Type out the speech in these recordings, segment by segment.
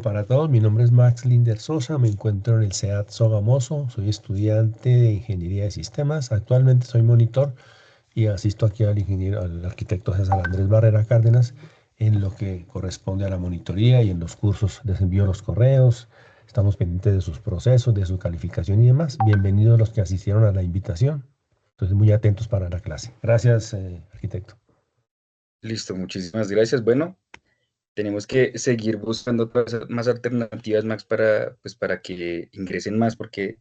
para todos. Mi nombre es Max Linder Sosa, me encuentro en el CEAT Sogamoso, soy estudiante de Ingeniería de Sistemas. Actualmente soy monitor y asisto aquí al ingeniero, al arquitecto César Andrés Barrera Cárdenas en lo que corresponde a la monitoría y en los cursos. Les envío los correos, estamos pendientes de sus procesos, de su calificación y demás. Bienvenidos los que asistieron a la invitación. Entonces, muy atentos para la clase. Gracias, arquitecto. Listo, muchísimas gracias. Bueno, tenemos que seguir buscando cosas más alternativas, Max, pues, para que ingresen más, porque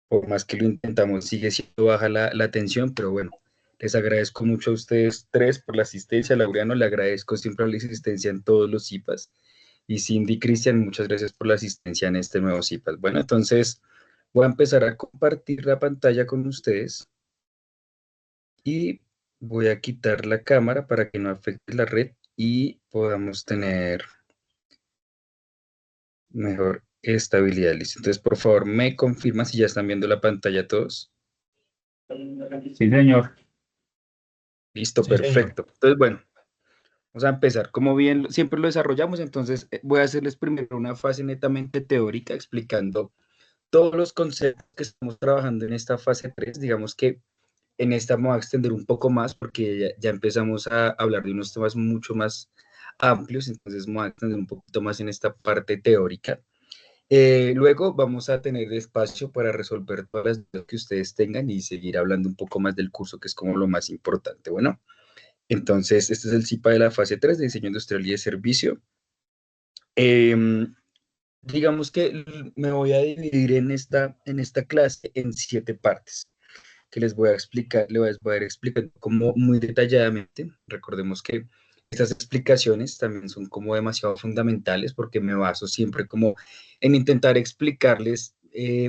por más que lo intentamos, sigue siendo baja la atención, pero bueno, les agradezco mucho a ustedes tres por la asistencia. Laureano, le agradezco siempre la asistencia en todos los CIPAS. Y Cindy y Cristian, muchas gracias por la asistencia en este nuevo CIPAS. Bueno, entonces voy a empezar a compartir la pantalla con ustedes y voy a quitar la cámara para que no afecte la red y podamos tener mejor estabilidad. Listo. Entonces, por favor, me confirman si ya están viendo la pantalla todos. Sí, señor. Listo, Sí, señor. perfecto. Entonces, bueno, vamos a empezar. Como bien siempre lo desarrollamos, entonces voy a hacerles primero una fase netamente teórica explicando todos los conceptos que estamos trabajando en esta fase 3. Digamos que en esta me voy a extender un poco más porque ya empezamos a hablar de unos temas mucho más amplios, entonces me voy a extender un poquito más en esta parte teórica. Luego vamos a tener espacio para resolver todas las dudas que ustedes tengan y seguir hablando un poco más del curso, que es como lo más importante. Bueno, entonces este es el CIPA de la fase 3 de diseño industrial y de servicio. Em, digamos que me voy a dividir en esta clase en 7 partes que les voy a explicar, les voy a ir explicando como muy detalladamente. Recordemos que estas explicaciones también son como demasiado fundamentales porque me baso siempre como en intentar explicarles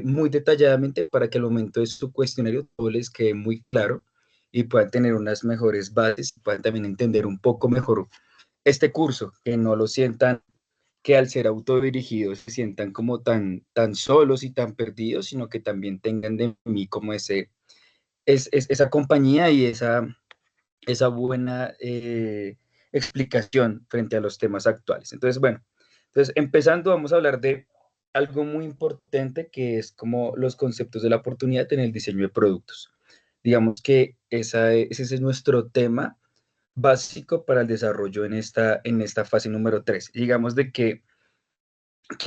muy detalladamente para que al momento de su cuestionario todo les quede muy claro y puedan tener unas mejores bases y puedan también entender un poco mejor este curso, que no lo sientan que al ser autodirigidos se sientan como tan solos y tan perdidos, sino que también tengan de mí como esa compañía y esa buena explicación frente a los temas actuales. Entonces, bueno, entonces empezando vamos a hablar de algo muy importante que es como los conceptos de la oportunidad en el diseño de productos. Digamos que ese es nuestro tema básico para el desarrollo en esta fase número 3. Digamos de que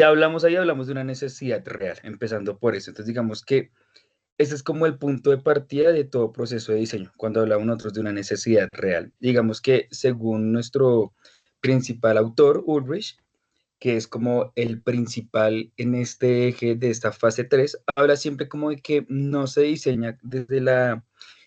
hablamos ahí, hablamos de una necesidad real, empezando por eso. Entonces, digamos que ese es como el punto de partida de todo proceso de diseño, cuando hablamos nosotros de una necesidad real. Digamos que según nuestro principal autor, Ulrich, que es como el principal en este eje de esta fase 3, habla siempre como de que no se diseña desde la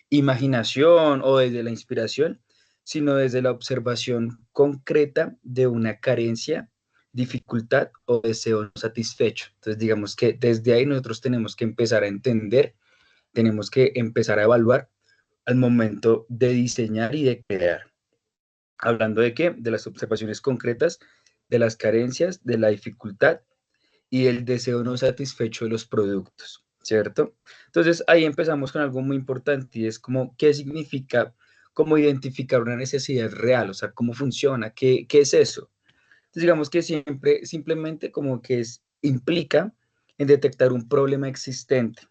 imaginación o desde la inspiración, sino desde la observación concreta de una carencia, dificultad o deseo no satisfecho. Entonces, digamos que desde ahí nosotros tenemos que empezar a entender, tenemos que empezar a evaluar al momento de diseñar y de crear. ¿Hablando de qué? De las observaciones concretas, de las carencias, de la dificultad y el deseo no satisfecho de los productos, ¿cierto? Entonces ahí empezamos con algo muy importante y es como qué significa, cómo identificar una necesidad real, o sea, cómo funciona, qué es eso. Entonces digamos que simplemente como que implica en detectar un problema existente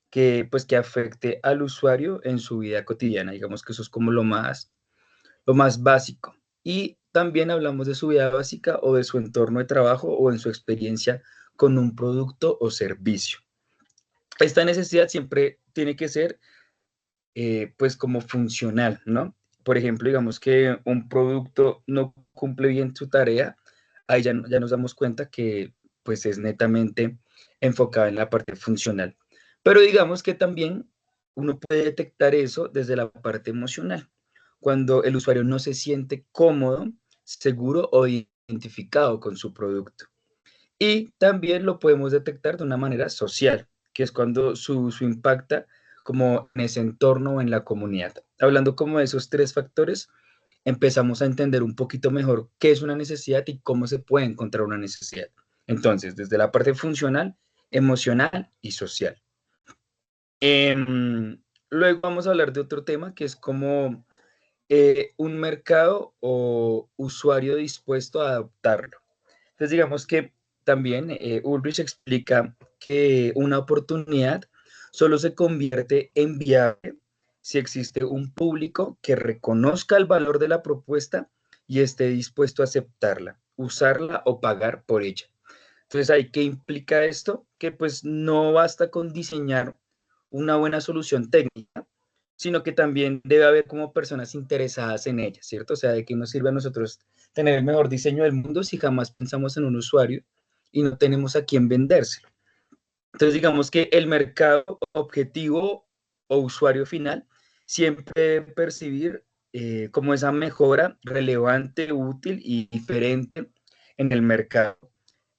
que pues que afecte al usuario en su vida cotidiana, digamos que eso es como lo más básico. Y también hablamos de su vida básica o de su entorno de trabajo o en su experiencia con un producto o servicio. Esta necesidad siempre tiene que ser pues como funcional, ¿no? Por ejemplo, digamos que un producto no cumple bien su tarea, ahí ya nos damos cuenta que pues es netamente enfocado en la parte funcional. Pero digamos que también uno puede detectar eso desde la parte emocional, cuando el usuario no se siente cómodo, seguro o identificado con su producto. Y también lo podemos detectar de una manera social, que es cuando su impacta como en ese entorno o en la comunidad. Hablando como de esos 3 factores, empezamos a entender un poquito mejor qué es una necesidad y cómo se puede encontrar una necesidad. Entonces, desde la parte funcional, emocional y social. Luego vamos a hablar de otro tema que es como un mercado o usuario dispuesto a adoptarlo. Entonces, digamos que también Ulrich explica que una oportunidad solo se convierte en viable si existe un público que reconozca el valor de la propuesta y esté dispuesto a aceptarla, usarla o pagar por ella. Entonces, ¿ahí qué implica esto? Que pues no basta con diseñar una buena solución técnica, sino que también debe haber como personas interesadas en ella, ¿cierto? O sea, ¿de qué nos sirve a nosotros tener el mejor diseño del mundo si jamás pensamos en un usuario y no tenemos a quién vendérselo? Entonces, digamos que el mercado objetivo o usuario final siempre debe percibir como esa mejora relevante, útil y diferente en el mercado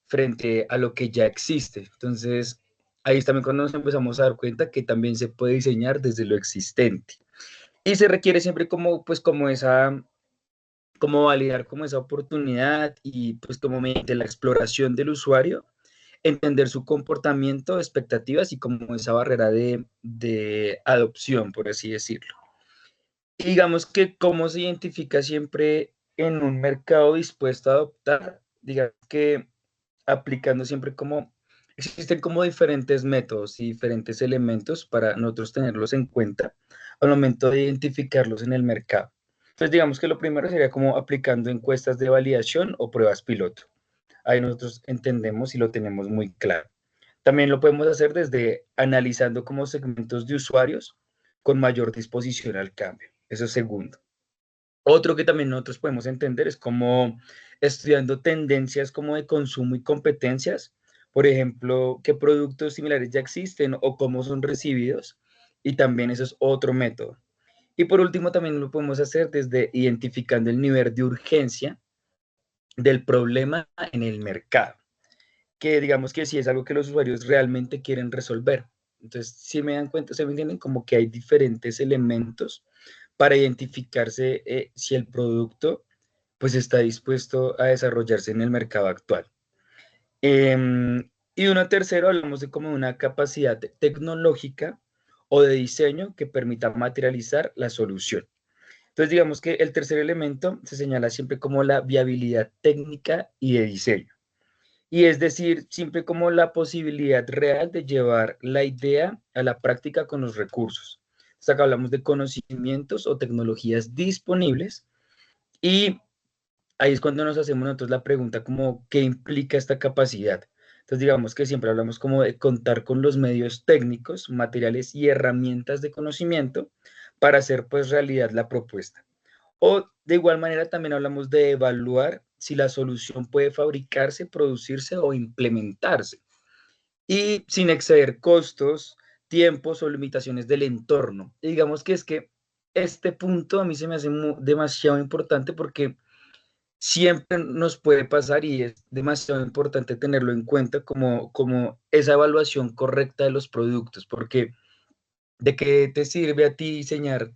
frente a lo que ya existe. Entonces, ahí es también cuando nos empezamos a dar cuenta que también se puede diseñar desde lo existente. Y se requiere siempre como, pues, como esa, como validar como esa oportunidad y pues como mediante la exploración del usuario, entender su comportamiento, expectativas y como esa barrera de adopción, por así decirlo. Y digamos que cómo se identifica siempre en un mercado dispuesto a adoptar, digamos que aplicando siempre como, existen como diferentes métodos y diferentes elementos para nosotros tenerlos en cuenta al momento de identificarlos en el mercado. Entonces, digamos que lo primero sería como aplicando encuestas de validación o pruebas piloto. Ahí nosotros entendemos y lo tenemos muy claro. También lo podemos hacer desde analizando como segmentos de usuarios con mayor disposición al cambio. Eso es segundo. Otro que también nosotros podemos entender es como estudiando tendencias como de consumo y competencias, por ejemplo, qué productos similares ya existen o cómo son recibidos, y también eso es otro método. Y por último, también lo podemos hacer desde identificando el nivel de urgencia del problema en el mercado, que digamos que sí es algo que los usuarios realmente quieren resolver. Entonces, si me dan cuenta, se me entienden como que hay diferentes elementos para identificarse si el producto pues está dispuesto a desarrollarse en el mercado actual. Y una tercera, hablamos de como una capacidad tecnológica o de diseño que permita materializar la solución. Entonces, digamos que el tercer elemento se señala siempre como la viabilidad técnica y de diseño. Y es decir, siempre como la posibilidad real de llevar la idea a la práctica con los recursos. O sea, que hablamos de conocimientos o tecnologías disponibles y ahí es cuando nos hacemos nosotros la pregunta como, ¿qué implica esta capacidad? Entonces, digamos que siempre hablamos como de contar con los medios técnicos, materiales y herramientas de conocimiento para hacer pues realidad la propuesta. O de igual manera también hablamos de evaluar si la solución puede fabricarse, producirse o implementarse y sin exceder costos, tiempos o limitaciones del entorno. Y digamos que es que este punto a mí se me hace demasiado importante porque siempre nos puede pasar y es demasiado importante tenerlo en cuenta como esa evaluación correcta de los productos, porque ¿de qué te sirve a ti diseñar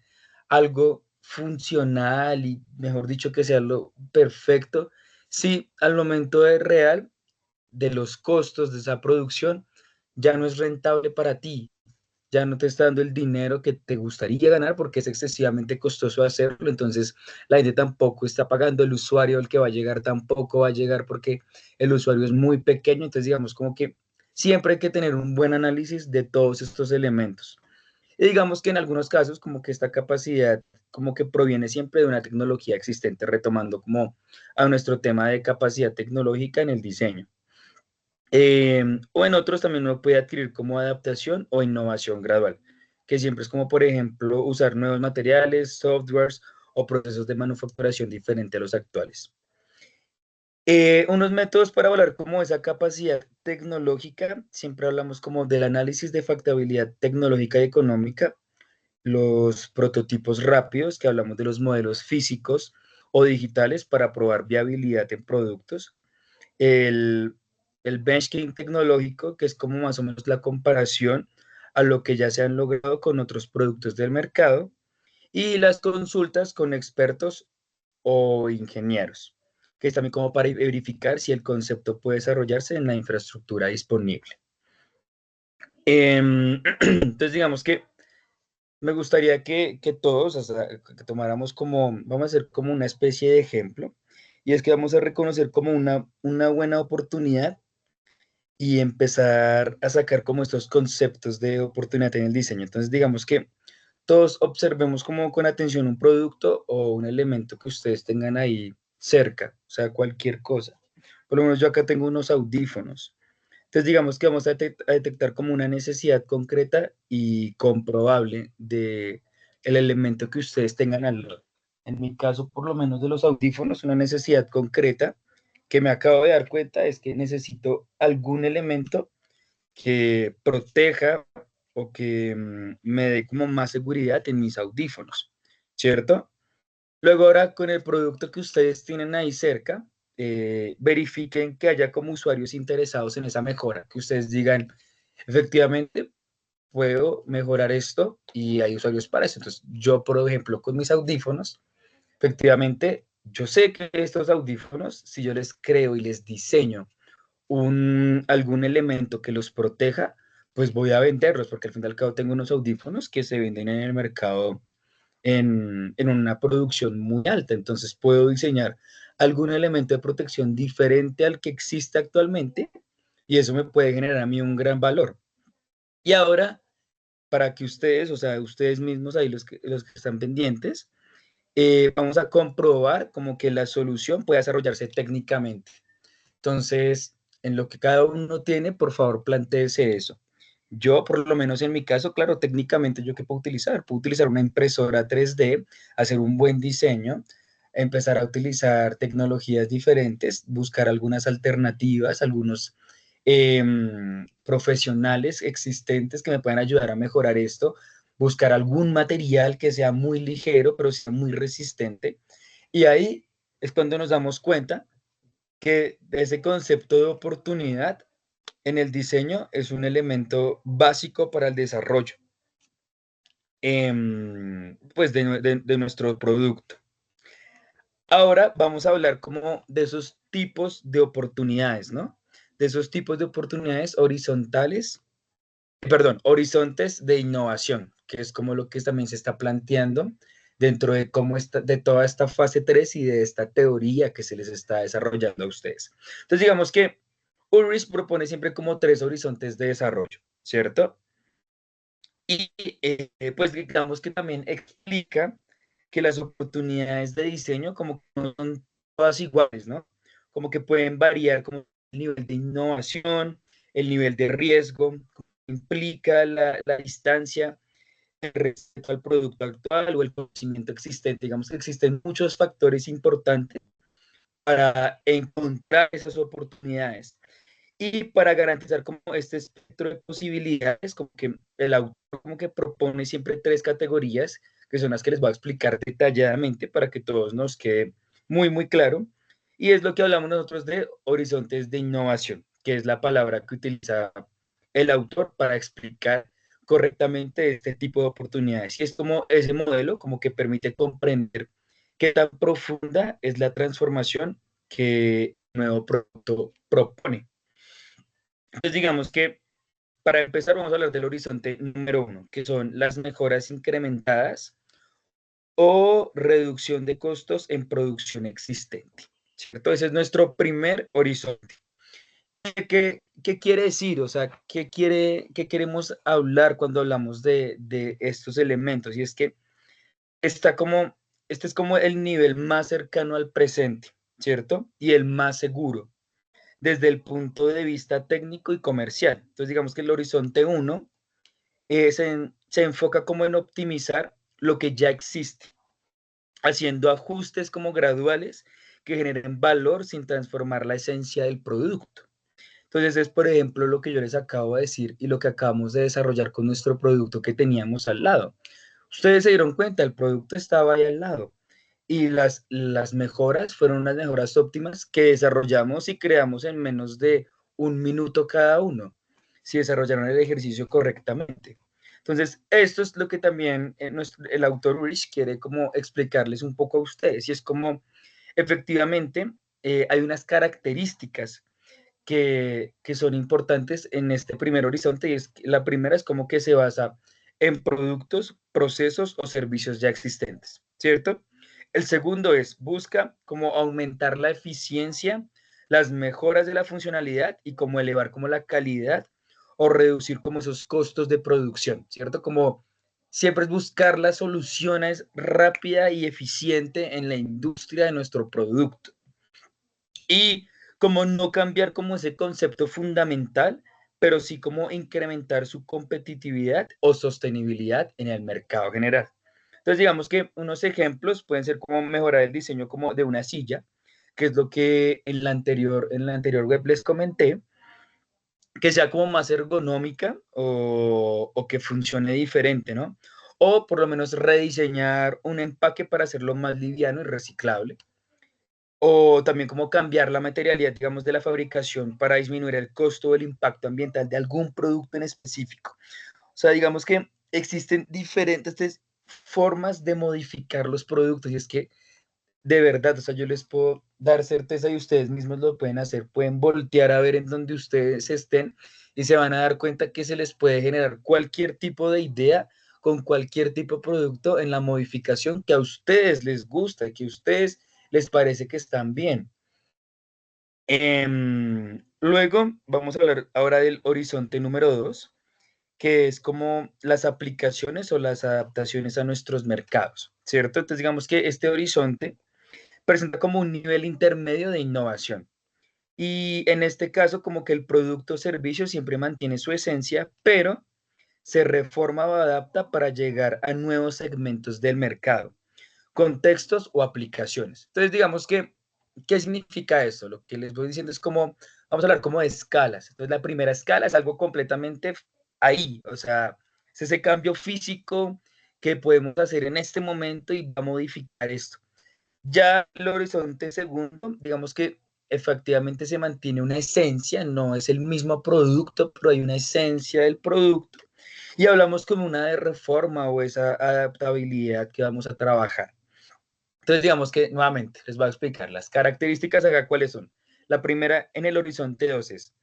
algo funcional y, mejor dicho, que sea lo perfecto, si al momento de real de los costos de esa producción ya no es rentable para ti, ya no te está dando el dinero que te gustaría ganar porque es excesivamente costoso hacerlo, entonces la gente tampoco está pagando, el usuario, el que va a llegar, tampoco va a llegar porque el usuario es muy pequeño, entonces digamos como que siempre hay que tener un buen análisis de todos estos elementos. Y digamos que en algunos casos como que esta capacidad como que proviene siempre de una tecnología existente, retomando como a nuestro tema de capacidad tecnológica en el diseño. O en otros también uno puede adquirir como adaptación o innovación gradual, que siempre es como, por ejemplo, usar nuevos materiales, softwares o procesos de manufacturación diferentes a los actuales. Unos métodos para evaluar como esa capacidad tecnológica, siempre hablamos como del análisis de factibilidad tecnológica y económica, los prototipos rápidos, que hablamos de los modelos físicos o digitales para probar viabilidad en productos, el, el benchmarking tecnológico, que es como más o menos la comparación a lo que ya se han logrado con otros productos del mercado, y las consultas con expertos o ingenieros, que es también como para verificar si el concepto puede desarrollarse en la infraestructura disponible. Entonces, digamos que me gustaría que todos, o sea, que tomáramos como, vamos a hacer como una especie de ejemplo, y es que vamos a reconocer como una buena oportunidad y empezar a sacar como estos conceptos de oportunidad en el diseño. Entonces, digamos que todos observemos como con atención un producto o un elemento que ustedes tengan ahí cerca, o sea, cualquier cosa. Por lo menos yo acá tengo unos audífonos. Entonces, digamos que vamos a detectar como una necesidad concreta y comprobable de el elemento que ustedes tengan al lado. En mi caso, por lo menos de los audífonos, una necesidad concreta que me acabo de dar cuenta es que necesito algún elemento que proteja o que me dé como más seguridad en mis audífonos, ¿cierto? Luego ahora con el producto que ustedes tienen ahí cerca, verifiquen que haya como usuarios interesados en esa mejora, que ustedes digan, efectivamente, puedo mejorar esto y hay usuarios para eso. Entonces, yo, por ejemplo, con mis audífonos, efectivamente, yo sé que estos audífonos, si yo les creo y les diseño algún elemento que los proteja, pues voy a venderlos, porque al fin y al cabo tengo unos audífonos que se venden en el mercado en una producción muy alta. Entonces puedo diseñar algún elemento de protección diferente al que existe actualmente y eso me puede generar a mí un gran valor. Y ahora, para que ustedes, o sea, ustedes mismos ahí los que están pendientes, vamos a comprobar como que la solución puede desarrollarse técnicamente. Entonces, en lo que cada uno tiene, por favor, plantéese eso. Yo, por lo menos en mi caso, claro, técnicamente yo qué puedo utilizar. Puedo utilizar una impresora 3D, hacer un buen diseño, empezar a utilizar tecnologías diferentes, buscar algunas alternativas, algunos profesionales existentes que me puedan ayudar a mejorar esto, buscar algún material que sea muy ligero, pero sea muy resistente. Y ahí es cuando nos damos cuenta que ese concepto de oportunidad en el diseño es un elemento básico para el desarrollo pues de nuestro producto. Ahora vamos a hablar como de esos tipos de oportunidades, ¿no? De esos tipos de oportunidades horizontales, perdón, horizontes de innovación, que es como lo que también se está planteando dentro de cómo está, de toda esta fase 3 y de esta teoría que se les está desarrollando a ustedes. Entonces, digamos que Ulrich propone siempre como 3 horizontes de desarrollo, ¿cierto? Y pues digamos que también explica que las oportunidades de diseño como que no son todas iguales, ¿no? Como que pueden variar como el nivel de innovación, el nivel de riesgo, implica la distancia, el respeto al producto actual o el conocimiento existente. Digamos que existen muchos factores importantes para encontrar esas oportunidades. Y para garantizar como este espectro de posibilidades, como que el autor como que propone siempre 3 categorías, que son las que les voy a explicar detalladamente para que todos nos quede muy, muy claro. Y es lo que hablamos nosotros de horizontes de innovación, que es la palabra que utiliza el autor para explicar correctamente este tipo de oportunidades. Y es como ese modelo como que permite comprender qué tan profunda es la transformación que el nuevo producto propone. Entonces, digamos que para empezar vamos a hablar del horizonte número 1, que son las mejoras incrementadas o reducción de costos en producción existente, ¿cierto? Ese es nuestro primer horizonte. ¿Qué quiere decir? O sea, qué queremos hablar cuando hablamos de estos elementos? Y es que está como, este es como el nivel más cercano al presente, ¿cierto? Y el más seguro desde el punto de vista técnico y comercial. Entonces, digamos que el horizonte 1 se enfoca como en optimizar lo que ya existe, haciendo ajustes como graduales que generen valor sin transformar la esencia del producto. Entonces es, por ejemplo, lo que yo les acabo de decir y lo que acabamos de desarrollar con nuestro producto que teníamos al lado. Ustedes se dieron cuenta, el producto estaba ahí al lado y las mejoras fueron unas mejoras óptimas que desarrollamos y creamos en menos de un minuto cada uno, si desarrollaron el ejercicio correctamente. Entonces, esto es lo que también el autor Rich quiere como explicarles un poco a ustedes, y es como efectivamente hay unas características que son importantes en este primer horizonte, y es que la primera es como que se basa en productos, procesos o servicios ya existentes, ¿cierto? El segundo es busca como aumentar la eficiencia, las mejoras de la funcionalidad y como elevar como la calidad o reducir como esos costos de producción, ¿cierto? Como siempre es buscar las soluciones rápida y eficiente en la industria de nuestro producto. Y como no cambiar como ese concepto fundamental, pero sí como incrementar su competitividad o sostenibilidad en el mercado general. Entonces, digamos que unos ejemplos pueden ser como mejorar el diseño como de una silla, que es lo que en la anterior web les comenté, que sea como más ergonómica o que funcione diferente, ¿no? O por lo menos rediseñar un empaque para hacerlo más liviano y reciclable. O también como cambiar la materialidad, digamos, de la fabricación para disminuir el costo o el impacto ambiental de algún producto en específico. O sea, digamos que existen diferentes formas de modificar los productos y es que de verdad, o sea, yo les puedo dar certeza y ustedes mismos lo pueden hacer, pueden voltear a ver en donde ustedes estén y se van a dar cuenta que se les puede generar cualquier tipo de idea con cualquier tipo de producto en la modificación que a ustedes les gusta, que a ustedes les parece que están bien. Luego vamos a hablar ahora del horizonte número 2, que es como las aplicaciones o las adaptaciones a nuestros mercados, ¿cierto? Entonces digamos que este horizonte presenta como un nivel intermedio de innovación. Y en este caso, como que el producto o servicio siempre mantiene su esencia, pero se reforma o adapta para llegar a nuevos segmentos del mercado, contextos o aplicaciones. Entonces, digamos que, ¿qué significa esto? Lo que les voy diciendo es como, vamos a hablar como de escalas. Entonces, la primera escala es algo completamente ahí, o sea, es ese cambio físico que podemos hacer en este momento y va a modificar esto. Ya el horizonte segundo, digamos que efectivamente se mantiene una esencia, no es el mismo producto, pero hay una esencia del producto. Y hablamos como una de reforma o esa adaptabilidad que vamos a trabajar. Entonces, digamos que nuevamente les voy a explicar las características acá cuáles son. La primera en el horizonte 2 es,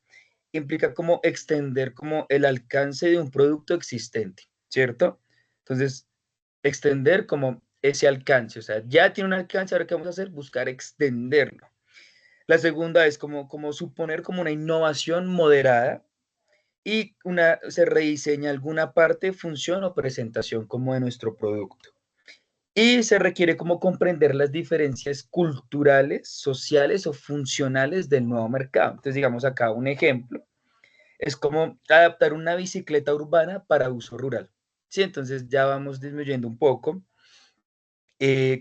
implica como extender como el alcance de un producto existente, ¿cierto? Entonces, extender como ese alcance, o sea, ya tiene un alcance, ahora qué vamos a hacer, buscar extenderlo. La segunda es como suponer como una innovación moderada y se rediseña alguna parte, función o presentación como de nuestro producto. Y se requiere como comprender las diferencias culturales, sociales o funcionales del nuevo mercado. Entonces, digamos acá un ejemplo, es como adaptar una bicicleta urbana para uso rural. Sí, entonces ya vamos disminuyendo un poco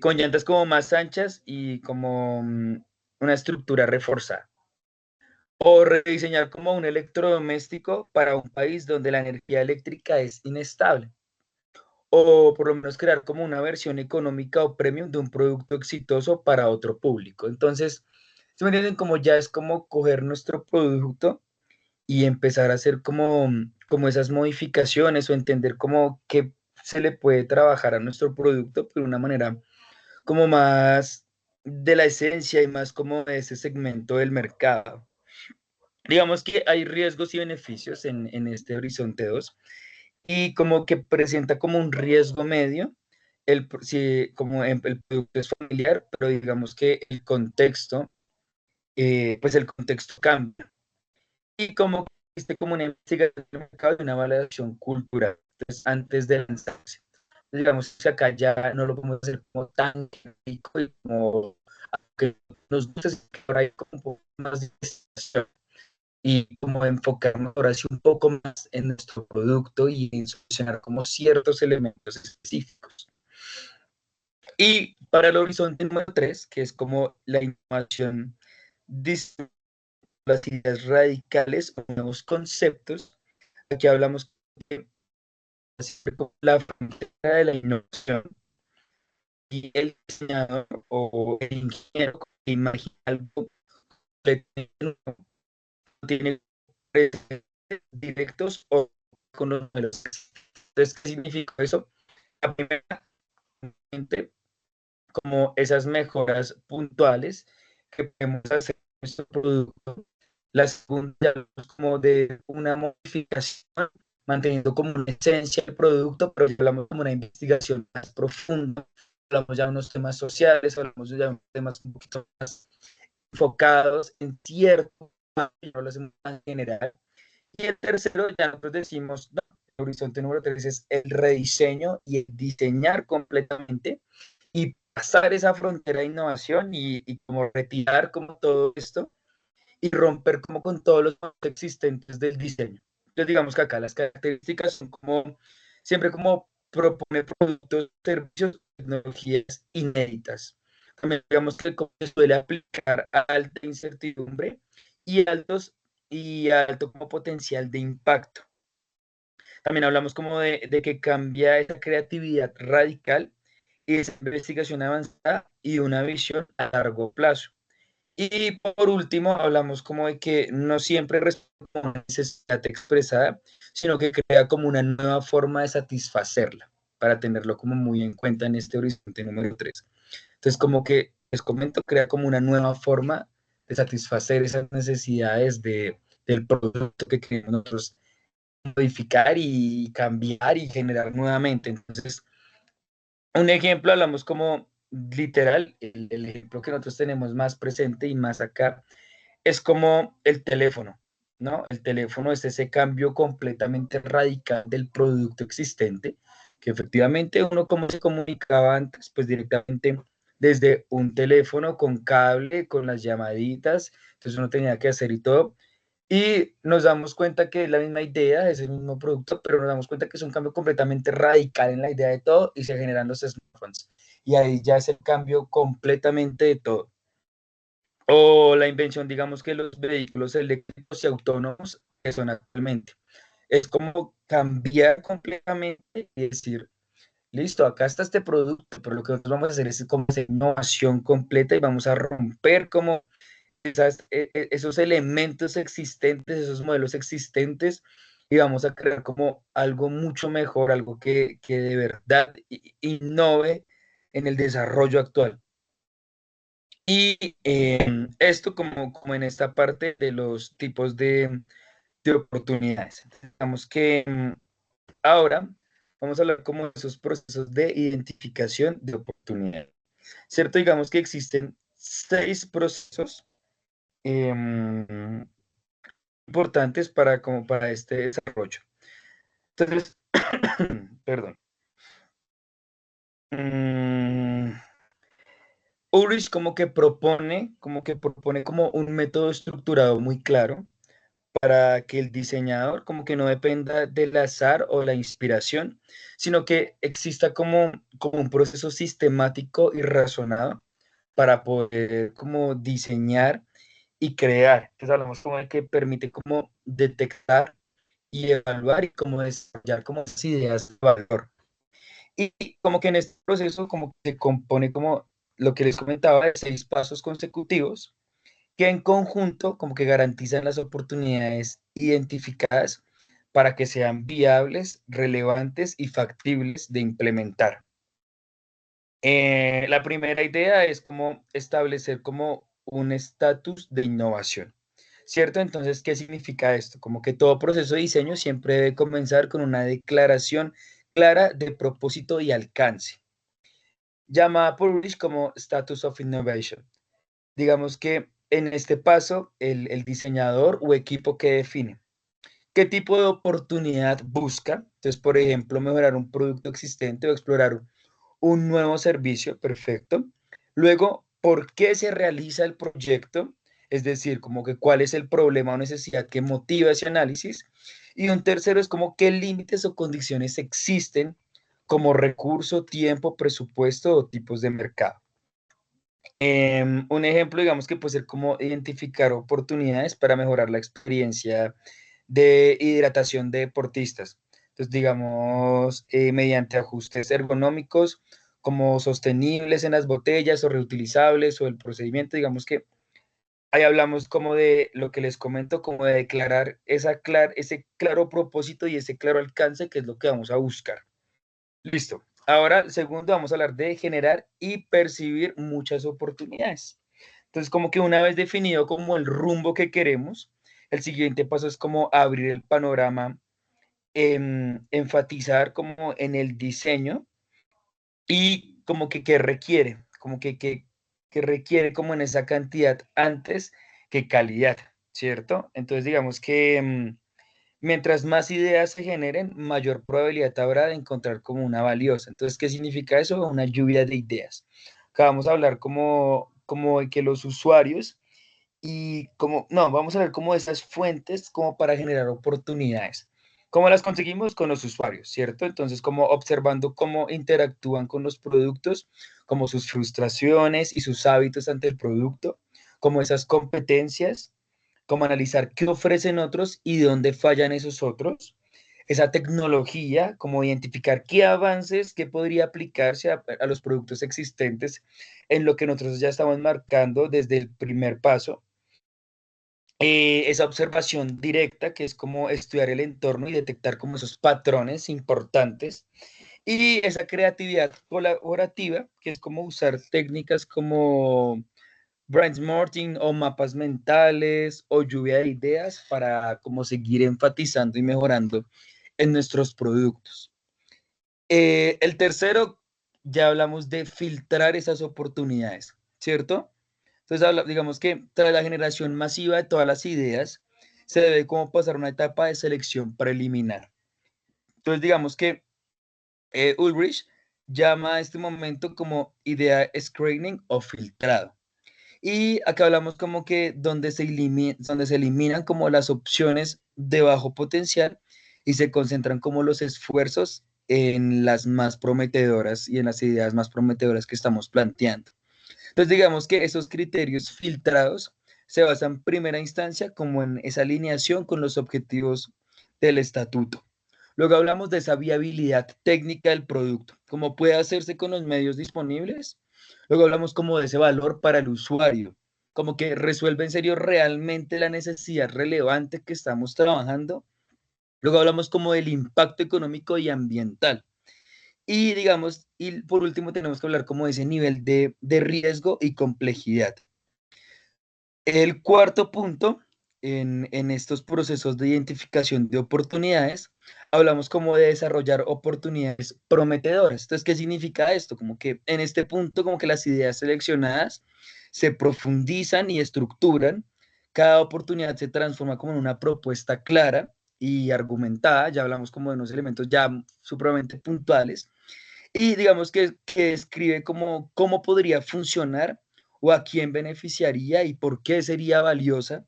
con llantas como más anchas y como una estructura reforzada. O rediseñar como un electrodoméstico para un país donde la energía eléctrica es inestable. O por lo menos crear como una versión económica o premium de un producto exitoso para otro público. Entonces, ¿se me entienden? Como ya es como coger nuestro producto y empezar a hacer como esas modificaciones o entender cómo que se le puede trabajar a nuestro producto de una manera como más de la esencia y más como de ese segmento del mercado. Digamos que hay riesgos y beneficios en este horizonte 2 y como que presenta como un riesgo medio, si, como el producto es familiar, pero digamos que el contexto, pues el contexto cambia. Y como que existe como una investigación del mercado y una validación cultural entonces, antes de lanzarse. Digamos que acá ya no lo podemos hacer como tan rico y como que nos gusta, que ahora hay como un poco más de investigación y como enfocarnos ahora sí un poco más en nuestro producto y en solucionar como ciertos elementos específicos. Y para el horizonte número 3, que es como la innovación, las ideas radicales o nuevos conceptos, aquí hablamos de la frontera de la innovación y el diseñador o el ingeniero que imagina algo no tiene directos o con los números. Entonces, ¿qué significa eso? La primera, como esas mejoras puntuales que podemos hacer en nuestro producto. La segunda, como de una modificación, manteniendo como una esencia del producto, pero hablamos como una investigación más profunda, hablamos ya de unos temas sociales, hablamos ya de unos temas un poquito más enfocados en cierto, no lo hacemos en general. Y el tercero, ya nosotros decimos, no, el horizonte número 3 es el rediseño y el diseñar completamente y pasar esa frontera de innovación y como retirar como todo esto y romper como con todos los existentes del diseño. Entonces digamos que acá las características son como, siempre como propone productos, servicios, tecnologías inéditas. También digamos que como se suele aplicar a alta incertidumbre y alto como potencial de impacto. También hablamos como de que cambia esa creatividad radical y esa investigación avanzada y una visión a largo plazo. Y por último, hablamos como de que no siempre responde a una necesidad expresada, sino que crea como una nueva forma de satisfacerla, para tenerlo como muy en cuenta en este horizonte número 3. Entonces, como que les comento, crea como una nueva forma de satisfacer esas necesidades del producto que queremos nosotros modificar y cambiar y generar nuevamente. Entonces, un ejemplo, hablamos como literal, el ejemplo que nosotros tenemos más presente y más acá es como el teléfono, ¿no? El teléfono es ese cambio completamente radical del producto existente, que efectivamente uno como se comunicaba antes, pues directamente desde un teléfono con cable, con las llamaditas, entonces uno tenía que hacer y todo. Y nos damos cuenta que es la misma idea, es el mismo producto, pero nos damos cuenta que es un cambio completamente radical en la idea de todo y se generan los smartphones. Y ahí ya es el cambio completamente de todo. O la invención, digamos que los vehículos eléctricos y autónomos que son actualmente. Es como cambiar completamente y decir, listo, acá está este producto, pero lo que nosotros vamos a hacer es como hacer innovación completa y vamos a romper como esos elementos existentes, esos modelos existentes y vamos a crear como algo mucho mejor, algo que de verdad innove en el desarrollo actual. Y esto como en esta parte de los tipos de oportunidades. Digamos que ahora vamos a hablar como de esos procesos de identificación de oportunidades. ¿Cierto? Digamos que existen 6 procesos importantes como para este desarrollo. Entonces, perdón. Ulrich como que propone como un método estructurado muy claro para que el diseñador como que no dependa del azar o la inspiración, sino que exista como un proceso sistemático y razonado para poder como diseñar y crear. Entonces hablamos como de que permite como detectar y evaluar y como desarrollar como esas ideas de valor. Y como que en este proceso como que se compone como lo que les comentaba de 6 pasos consecutivos que en conjunto como que garantizan las oportunidades identificadas para que sean viables, relevantes y factibles de implementar. La primera idea es como establecer como un estatus de innovación, ¿cierto? Entonces, ¿qué significa esto? Como que todo proceso de diseño siempre debe comenzar con una declaración clara de propósito y alcance, llamada por Ulrich como Status of Innovation. Digamos que en este paso, el diseñador o equipo que define qué tipo de oportunidad busca. Entonces, por ejemplo, mejorar un producto existente o explorar un nuevo servicio, perfecto. Luego, ¿por qué se realiza el proyecto? Es decir, como que cuál es el problema o necesidad que motiva ese análisis. Y un tercero es como qué límites o condiciones existen como recurso, tiempo, presupuesto o tipos de mercado. Un ejemplo, digamos que puede ser como identificar oportunidades para mejorar la experiencia de hidratación de deportistas. Entonces, digamos, mediante ajustes ergonómicos como sostenibles en las botellas o reutilizables o el procedimiento, digamos que ahí hablamos como de lo que les comento, como de declarar ese claro propósito y ese claro alcance que es lo que vamos a buscar. Listo. Ahora, segundo, vamos a hablar de generar y percibir muchas oportunidades. Entonces, como que una vez definido como el rumbo que queremos, el siguiente paso es como abrir el panorama, enfatizar como en el diseño y como que qué requiere, como que que requiere como en esa cantidad antes que calidad, ¿cierto? Entonces digamos que mientras más ideas se generen, mayor probabilidad habrá de encontrar como una valiosa. Entonces, ¿qué significa eso? Una lluvia de ideas. Acá vamos a hablar como de que los usuarios y como, no, vamos a ver como esas fuentes como para generar oportunidades. ¿Cómo las conseguimos? Con los usuarios, ¿cierto? Entonces, como observando cómo interactúan con los productos, como sus frustraciones y sus hábitos ante el producto, como esas competencias, como analizar qué ofrecen otros y dónde fallan esos otros, esa tecnología, como identificar qué avances, qué podría aplicarse a los productos existentes en lo que nosotros ya estamos marcando desde el primer paso. Esa observación directa, que es como estudiar el entorno y detectar como esos patrones importantes, y esa creatividad colaborativa, que es como usar técnicas como brainstorming o mapas mentales o lluvia de ideas para como seguir enfatizando y mejorando en nuestros productos. El tercero, ya hablamos de filtrar esas oportunidades, ¿cierto? Entonces, digamos que tras la generación masiva de todas las ideas, se debe como pasar una etapa de selección preliminar. Entonces, digamos que Ulrich llama a este momento como idea screening o filtrado. Y acá hablamos como que donde se eliminan como las opciones de bajo potencial y se concentran como los esfuerzos en las más prometedoras y en las ideas más prometedoras que estamos planteando. Entonces, digamos que esos criterios filtrados se basan en primera instancia como en esa alineación con los objetivos del estatuto. Luego hablamos de esa viabilidad técnica del producto, cómo puede hacerse con los medios disponibles. Luego hablamos como de ese valor para el usuario, como que resuelve en serio realmente la necesidad relevante que estamos trabajando. Luego hablamos como del impacto económico y ambiental. Y digamos, y por último tenemos que hablar como de ese nivel de riesgo y complejidad. El cuarto punto en estos procesos de identificación de oportunidades, hablamos como de desarrollar oportunidades prometedoras. Entonces, ¿qué significa esto? Como que en este punto, como que las ideas seleccionadas se profundizan y estructuran. Cada oportunidad se transforma como en una propuesta clara y argumentada. Ya hablamos como de unos elementos ya supremamente puntuales y digamos que describe cómo podría funcionar o a quién beneficiaría y por qué sería valiosa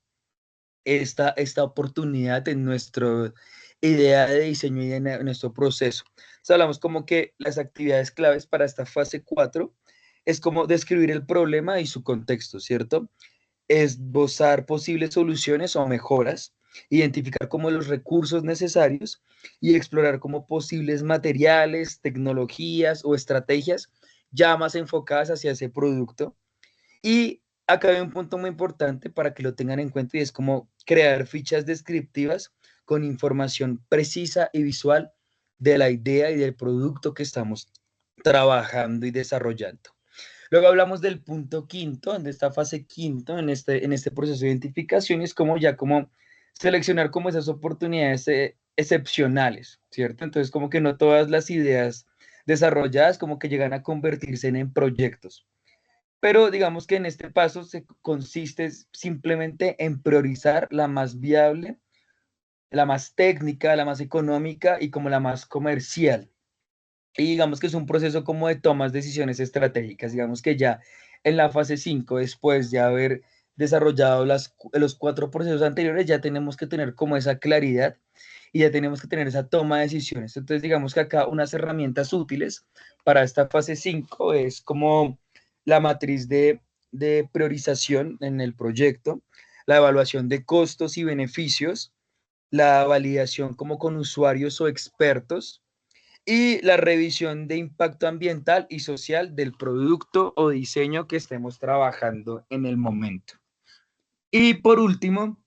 esta oportunidad en nuestra idea de diseño y en nuestro proceso. Entonces hablamos como que las actividades claves para esta fase 4 es como describir el problema y su contexto, ¿cierto? Esbozar posibles soluciones o mejoras, identificar como los recursos necesarios y explorar como posibles materiales, tecnologías o estrategias ya más enfocadas hacia ese producto. Y acá hay un punto muy importante para que lo tengan en cuenta y es como crear fichas descriptivas con información precisa y visual de la idea y del producto que estamos trabajando y desarrollando. Luego hablamos del punto quinto, en esta fase quinto, en este proceso de identificación, es como ya como seleccionar como esas oportunidades excepcionales, ¿cierto? Entonces como que no todas las ideas desarrolladas como que llegan a convertirse en proyectos. Pero digamos que en este paso se consiste simplemente en priorizar la más viable, la más técnica, la más económica y como la más comercial. Y digamos que es un proceso como de tomas decisiones estratégicas. Digamos que ya en la fase 5 después de haber desarrollado los 4 procesos anteriores, ya tenemos que tener como esa claridad y ya tenemos que tener esa toma de decisiones. Entonces, digamos que acá unas herramientas útiles para esta fase 5 es como la matriz de priorización en el proyecto, la evaluación de costos y beneficios, la validación como con usuarios o expertos, y la revisión de impacto ambiental y social del producto o diseño que estemos trabajando en el momento. Y por último,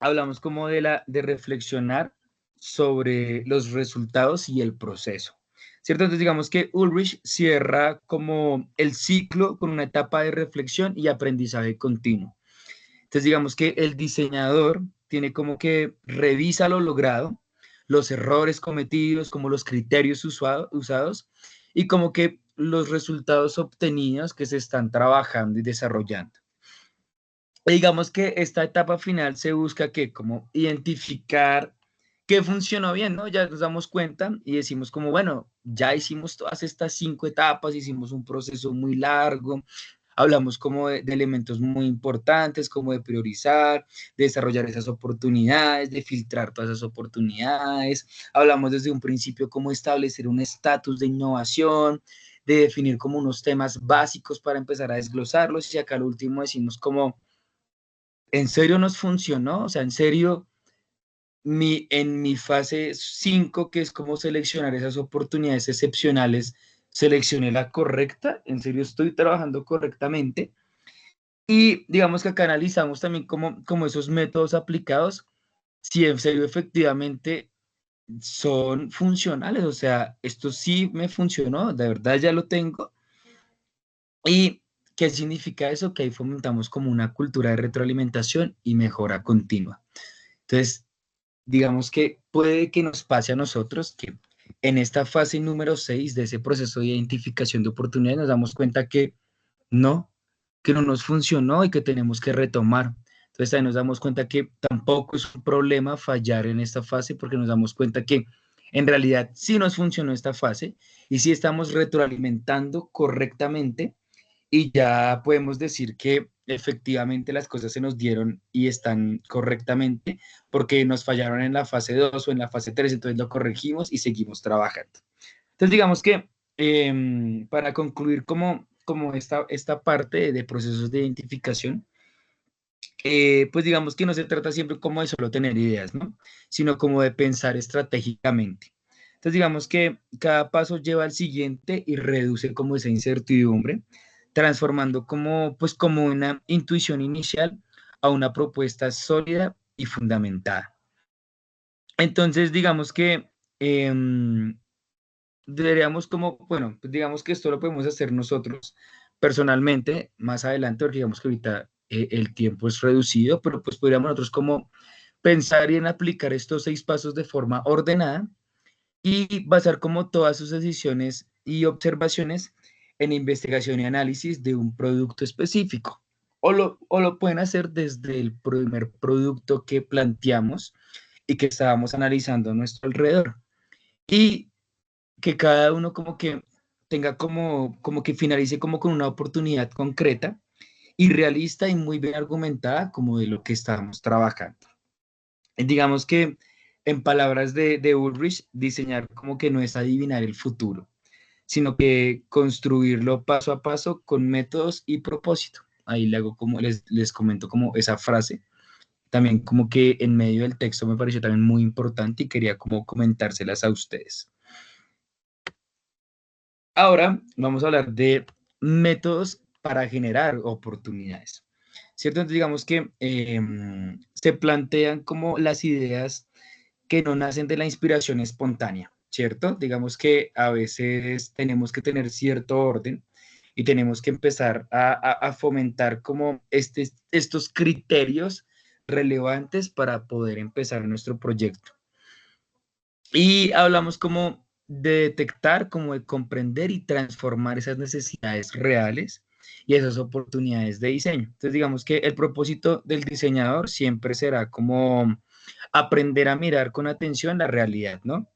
hablamos como de reflexionar sobre los resultados y el proceso. ¿Cierto? Entonces digamos que Ulrich cierra como el ciclo con una etapa de reflexión y aprendizaje continuo. Entonces digamos que el diseñador tiene como que revisa lo logrado, los errores cometidos, como los criterios usados, y como que los resultados obtenidos que se están trabajando y desarrollando. Y digamos que esta etapa final se busca que como identificar qué funcionó bien, ¿no? Ya nos damos cuenta y decimos como, bueno, ya hicimos todas estas 5 etapas, hicimos un proceso muy largo, hablamos como de elementos muy importantes, como de priorizar, de desarrollar esas oportunidades, de filtrar todas esas oportunidades, hablamos desde un principio cómo establecer un estatus de innovación, de definir como unos temas básicos para empezar a desglosarlos y acá al último decimos como, ¿en serio nos funcionó? O sea, ¿en serio en mi fase 5, que es como seleccionar esas oportunidades excepcionales, seleccioné la correcta? ¿En serio estoy trabajando correctamente? Y digamos que acá analizamos también como esos métodos aplicados, si en serio efectivamente son funcionales, o sea, esto sí me funcionó, de verdad ya lo tengo. ¿Y qué significa eso? Que ahí fomentamos como una cultura de retroalimentación y mejora continua. Entonces, digamos que puede que nos pase a nosotros que en esta fase número 6 de ese proceso de identificación de oportunidades nos damos cuenta no, que no nos funcionó y que tenemos que retomar. Entonces ahí nos damos cuenta que tampoco es un problema fallar en esta fase porque nos damos cuenta que en realidad sí nos funcionó esta fase y sí estamos retroalimentando correctamente y ya podemos decir que efectivamente las cosas se nos dieron y están correctamente porque nos fallaron en la fase 2 o en la fase 3, entonces lo corregimos y seguimos trabajando. Entonces digamos que para concluir como esta parte de procesos de identificación, pues digamos que no se trata siempre como de solo tener ideas, ¿no? Sino como de pensar estratégicamente. Entonces digamos que cada paso lleva al siguiente y reduce como esa incertidumbre, transformando pues como una intuición inicial a una propuesta sólida y fundamentada. Entonces digamos que deberíamos como, bueno, pues digamos que esto lo podemos hacer nosotros personalmente más adelante, porque digamos que ahorita el tiempo es reducido, pero pues podríamos nosotros como pensar y en aplicar estos 6 pasos de forma ordenada y basar como todas sus decisiones y observaciones en investigación y análisis de un producto específico. O lo pueden hacer desde el primer producto que planteamos y que estábamos analizando a nuestro alrededor. Y que cada uno como que tenga como que finalice como con una oportunidad concreta y realista y muy bien argumentada como de lo que estamos trabajando. Digamos que en palabras de Ulrich, diseñar como que no es adivinar el futuro, sino que construirlo paso a paso con métodos y propósito. Ahí le hago como, les comento como esa frase. También como que en medio del texto me pareció también muy importante y quería como comentárselas a ustedes. Ahora vamos a hablar de métodos para generar oportunidades, ¿cierto? Entonces digamos que se plantean como las ideas que no nacen de la inspiración espontánea, ¿cierto? Digamos que a veces tenemos que tener cierto orden y tenemos que empezar a fomentar como estos criterios relevantes para poder empezar nuestro proyecto. Y hablamos como de detectar, como de comprender y transformar esas necesidades reales y esas oportunidades de diseño. Entonces, digamos que el propósito del diseñador siempre será como aprender a mirar con atención la realidad, ¿no?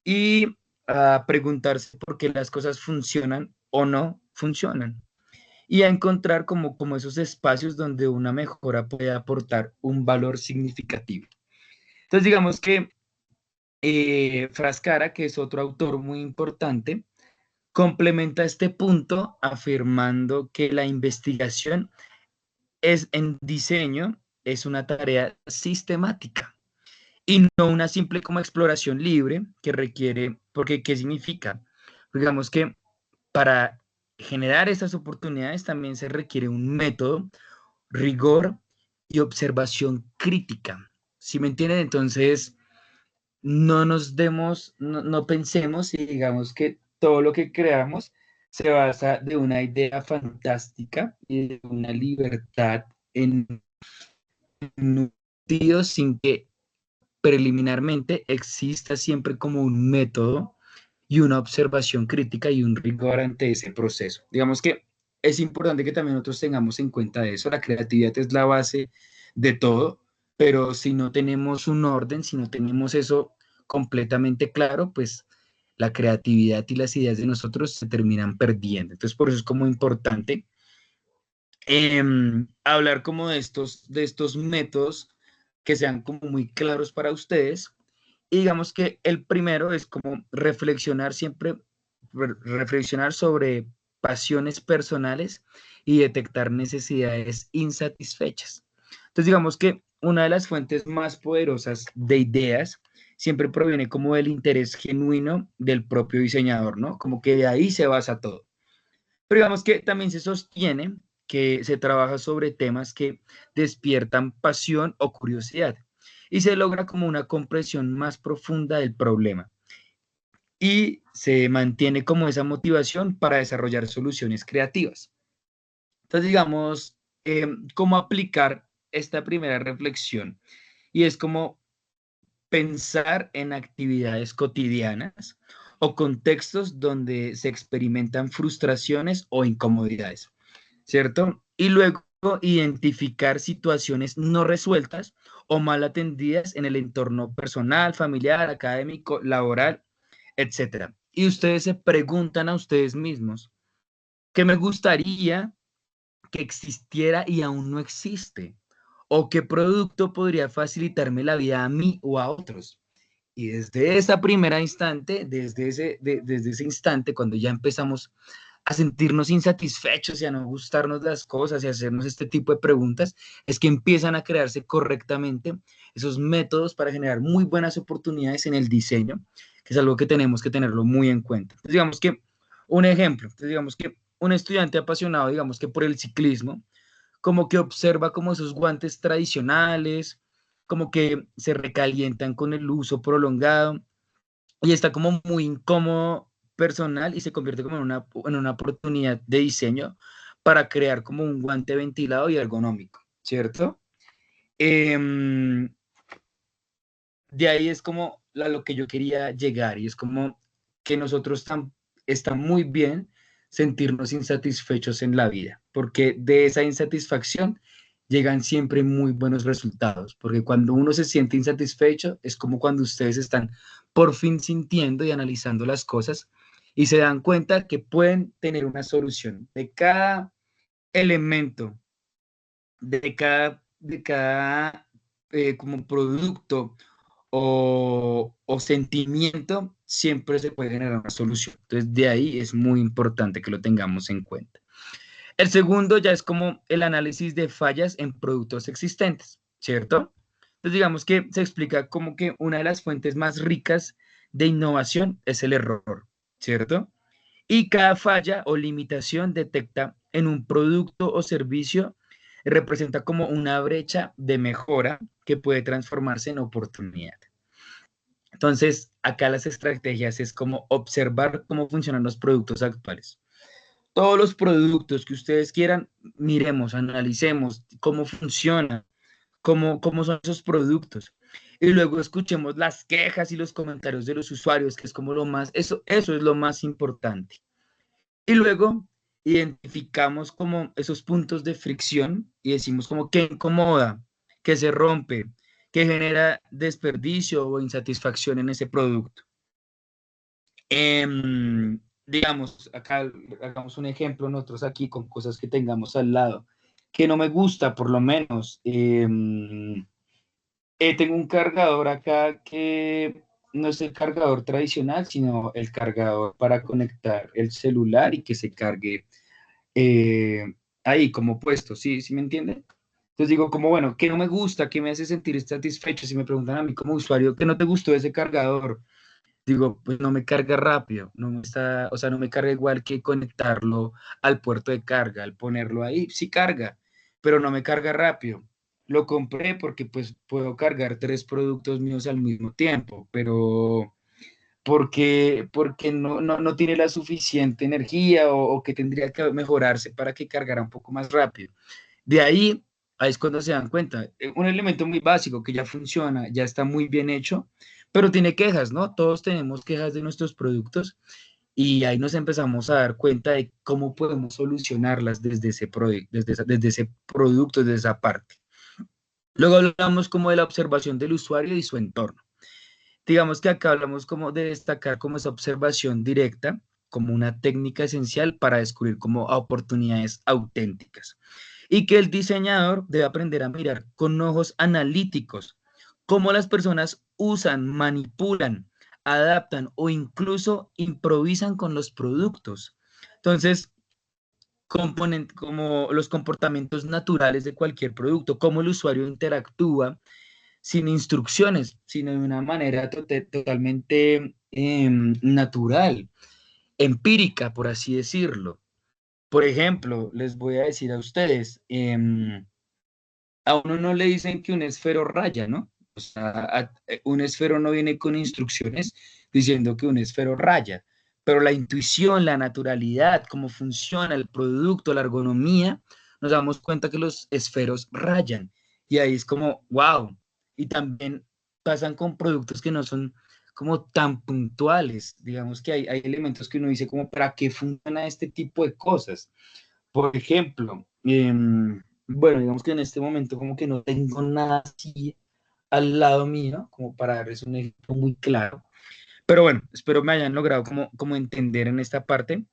Y a preguntarse por qué las cosas funcionan o no funcionan. Y a encontrar como esos espacios donde una mejora puede aportar un valor significativo. Entonces, digamos que Frascara, que es otro autor muy importante, complementa este punto afirmando que la investigación en diseño es una tarea sistemática y no una simple como exploración libre que requiere, porque ¿qué significa? Digamos que para generar estas oportunidades también se requiere un método, rigor y observación crítica. ¿Sí me entienden? Entonces, no pensemos y digamos que todo lo que creamos se basa de una idea fantástica y de una libertad en un sentido sin que preliminarmente exista siempre como un método y una observación crítica y un rigor ante ese proceso. Digamos que es importante que también nosotros tengamos en cuenta eso. La creatividad es la base de todo, pero si no tenemos un orden, si no tenemos eso completamente claro, pues la creatividad y las ideas de nosotros se terminan perdiendo. Entonces, por eso es como importante hablar como de estos métodos que sean como muy claros para ustedes. Y digamos que el primero es como reflexionar siempre, reflexionar sobre pasiones personales y detectar necesidades insatisfechas. Entonces, digamos que una de las fuentes más poderosas de ideas siempre proviene como del interés genuino del propio diseñador, ¿no? Como que de ahí se basa todo. Pero digamos que también se sostiene que se trabaja sobre temas que despiertan pasión o curiosidad y se logra como una comprensión más profunda del problema y se mantiene como esa motivación para desarrollar soluciones creativas. Entonces, digamos, cómo aplicar esta primera reflexión y es como pensar en actividades cotidianas o contextos donde se experimentan frustraciones o incomodidades, ¿cierto? Y luego identificar situaciones no resueltas o mal atendidas en el entorno personal, familiar, académico, laboral, etcétera. Y ustedes se preguntan a ustedes mismos, ¿qué me gustaría que existiera y aún no existe? ¿O qué producto podría facilitarme la vida a mí o a otros? Y desde esa primera instante, desde ese instante, cuando ya empezamos a sentirnos insatisfechos y a no gustarnos las cosas y a hacernos este tipo de preguntas, es que empiezan a crearse correctamente esos métodos para generar muy buenas oportunidades en el diseño, que es algo que tenemos que tenerlo muy en cuenta. Entonces, digamos que un ejemplo, entonces, digamos que un estudiante apasionado, digamos que por el ciclismo, como que observa como esos guantes tradicionales, como que se recalientan con el uso prolongado y está como muy incómodo personal y se convierte como en una oportunidad de diseño para crear como un guante ventilado y ergonómico, ¿cierto? Em, de ahí es como lo que yo quería llegar y es como que nosotros está muy bien sentirnos insatisfechos en la vida, porque de esa insatisfacción llegan siempre muy buenos resultados, porque cuando uno se siente insatisfecho es como cuando ustedes están por fin sintiendo y analizando las cosas y se dan cuenta que pueden tener una solución de cada elemento, de cada como producto o sentimiento, siempre se puede generar una solución. Entonces, de ahí es muy importante que lo tengamos en cuenta. El segundo ya es como el análisis de fallas en productos existentes, ¿cierto? Entonces, digamos que se explica como que una de las fuentes más ricas de innovación es el error, ¿cierto? Y cada falla o limitación detecta en un producto o servicio representa como una brecha de mejora que puede transformarse en oportunidad. Entonces, acá las estrategias es como observar cómo funcionan los productos actuales. Todos los productos que ustedes quieran, miremos, analicemos cómo funcionan, cómo son esos productos. Y luego escuchemos las quejas y los comentarios de los usuarios, que es como lo más, eso es lo más importante. Y luego identificamos como esos puntos de fricción y decimos como qué incomoda, qué se rompe, qué genera desperdicio o insatisfacción en ese producto. Digamos, acá hagamos un ejemplo nosotros aquí con cosas que tengamos al lado, que no me gusta por lo menos. Tengo un cargador acá que no es el cargador tradicional, sino el cargador para conectar el celular y que se cargue eh, ahí como puesto, ¿sí? ¿Sí me entienden? Entonces digo como, bueno, ¿qué no me gusta? ¿Qué me hace sentir satisfecho? Si me preguntan a mí como usuario, ¿qué no te gustó ese cargador? Digo, pues no me carga rápido, no me está, o sea, no me carga igual que conectarlo al puerto de carga, al ponerlo ahí, sí carga, pero no me carga rápido. Lo compré porque pues puedo cargar 3 productos míos al mismo tiempo, pero porque no tiene la suficiente energía o que tendría que mejorarse para que cargara un poco más rápido. De ahí es cuando se dan cuenta. Un elemento muy básico que ya funciona, ya está muy bien hecho, pero tiene quejas, ¿no? Todos tenemos quejas de nuestros productos y ahí nos empezamos a dar cuenta de cómo podemos solucionarlas desde ese, desde ese producto, desde esa parte. Luego hablamos como de la observación del usuario y su entorno. Digamos que acá hablamos como de destacar como esa observación directa como una técnica esencial para descubrir como oportunidades auténticas y que el diseñador debe aprender a mirar con ojos analíticos cómo las personas usan, manipulan, adaptan o incluso improvisan con los productos. Entonces, como los comportamientos naturales de cualquier producto, cómo el usuario interactúa sin instrucciones, sino de una manera totalmente natural, empírica, por así decirlo. Por ejemplo, les voy a decir a ustedes, a uno no le dicen que un esfero raya, ¿no? O sea, un esfero no viene con instrucciones diciendo que un esfero raya, pero la intuición, la naturalidad, cómo funciona el producto, la ergonomía, nos damos cuenta que los esferos rayan. Y ahí es como, wow. Y también pasan con productos que no son como tan puntuales. Digamos que hay elementos que uno dice como, ¿para qué funciona este tipo de cosas? Por ejemplo, bueno, digamos que en este momento como que no tengo nada así al lado mío, como para darles un ejemplo muy claro. Pero bueno, espero me hayan logrado como entender en esta parte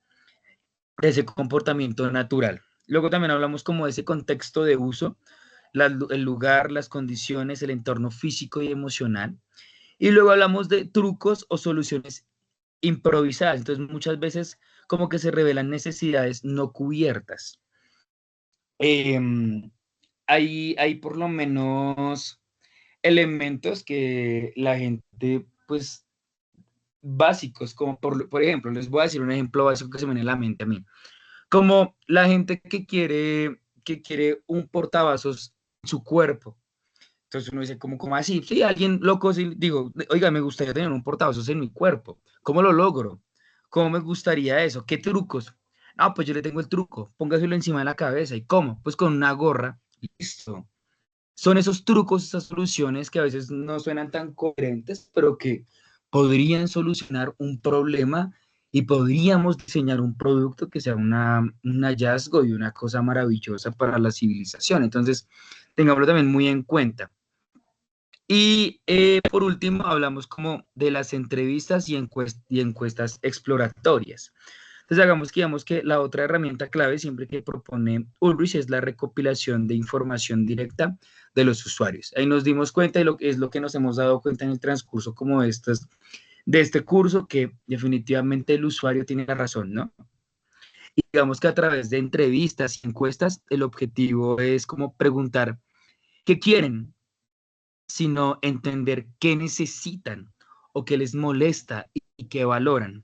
de ese comportamiento natural. Luego también hablamos como de ese contexto de uso, el lugar, las condiciones, el entorno físico y emocional. Y luego hablamos de trucos o soluciones improvisadas. Entonces muchas veces como que se revelan necesidades no cubiertas. Em, hay por lo menos elementos que la gente, pues, básicos, como por ejemplo, les voy a decir un ejemplo básico que se me viene a la mente a mí, como la gente que quiere un portavasos en su cuerpo. Entonces uno dice, ¿cómo así? Sí, alguien loco, sí, digo, oiga, me gustaría tener un portavasos en mi cuerpo. ¿Cómo lo logro? ¿Cómo me gustaría eso? ¿Qué trucos? No, pues yo le tengo el truco. Póngaselo encima de la cabeza. ¿Y cómo? Pues con una gorra. Listo. Son esos trucos, esas soluciones que a veces no suenan tan coherentes, pero que podrían solucionar un problema y podríamos diseñar un producto que sea un hallazgo y una cosa maravillosa para la civilización. Entonces, tengámoslo también muy en cuenta. Y por último, hablamos como de las entrevistas y encuestas exploratorias. Entonces, digamos que la otra herramienta clave siempre que propone Ulrich es la recopilación de información directa de los usuarios. Ahí nos dimos cuenta y es lo que nos hemos dado cuenta en el transcurso como de este curso, que definitivamente el usuario tiene la razón, ¿no? Y digamos que a través de entrevistas y encuestas, el objetivo es como preguntar qué quieren, sino entender qué necesitan o qué les molesta y qué valoran.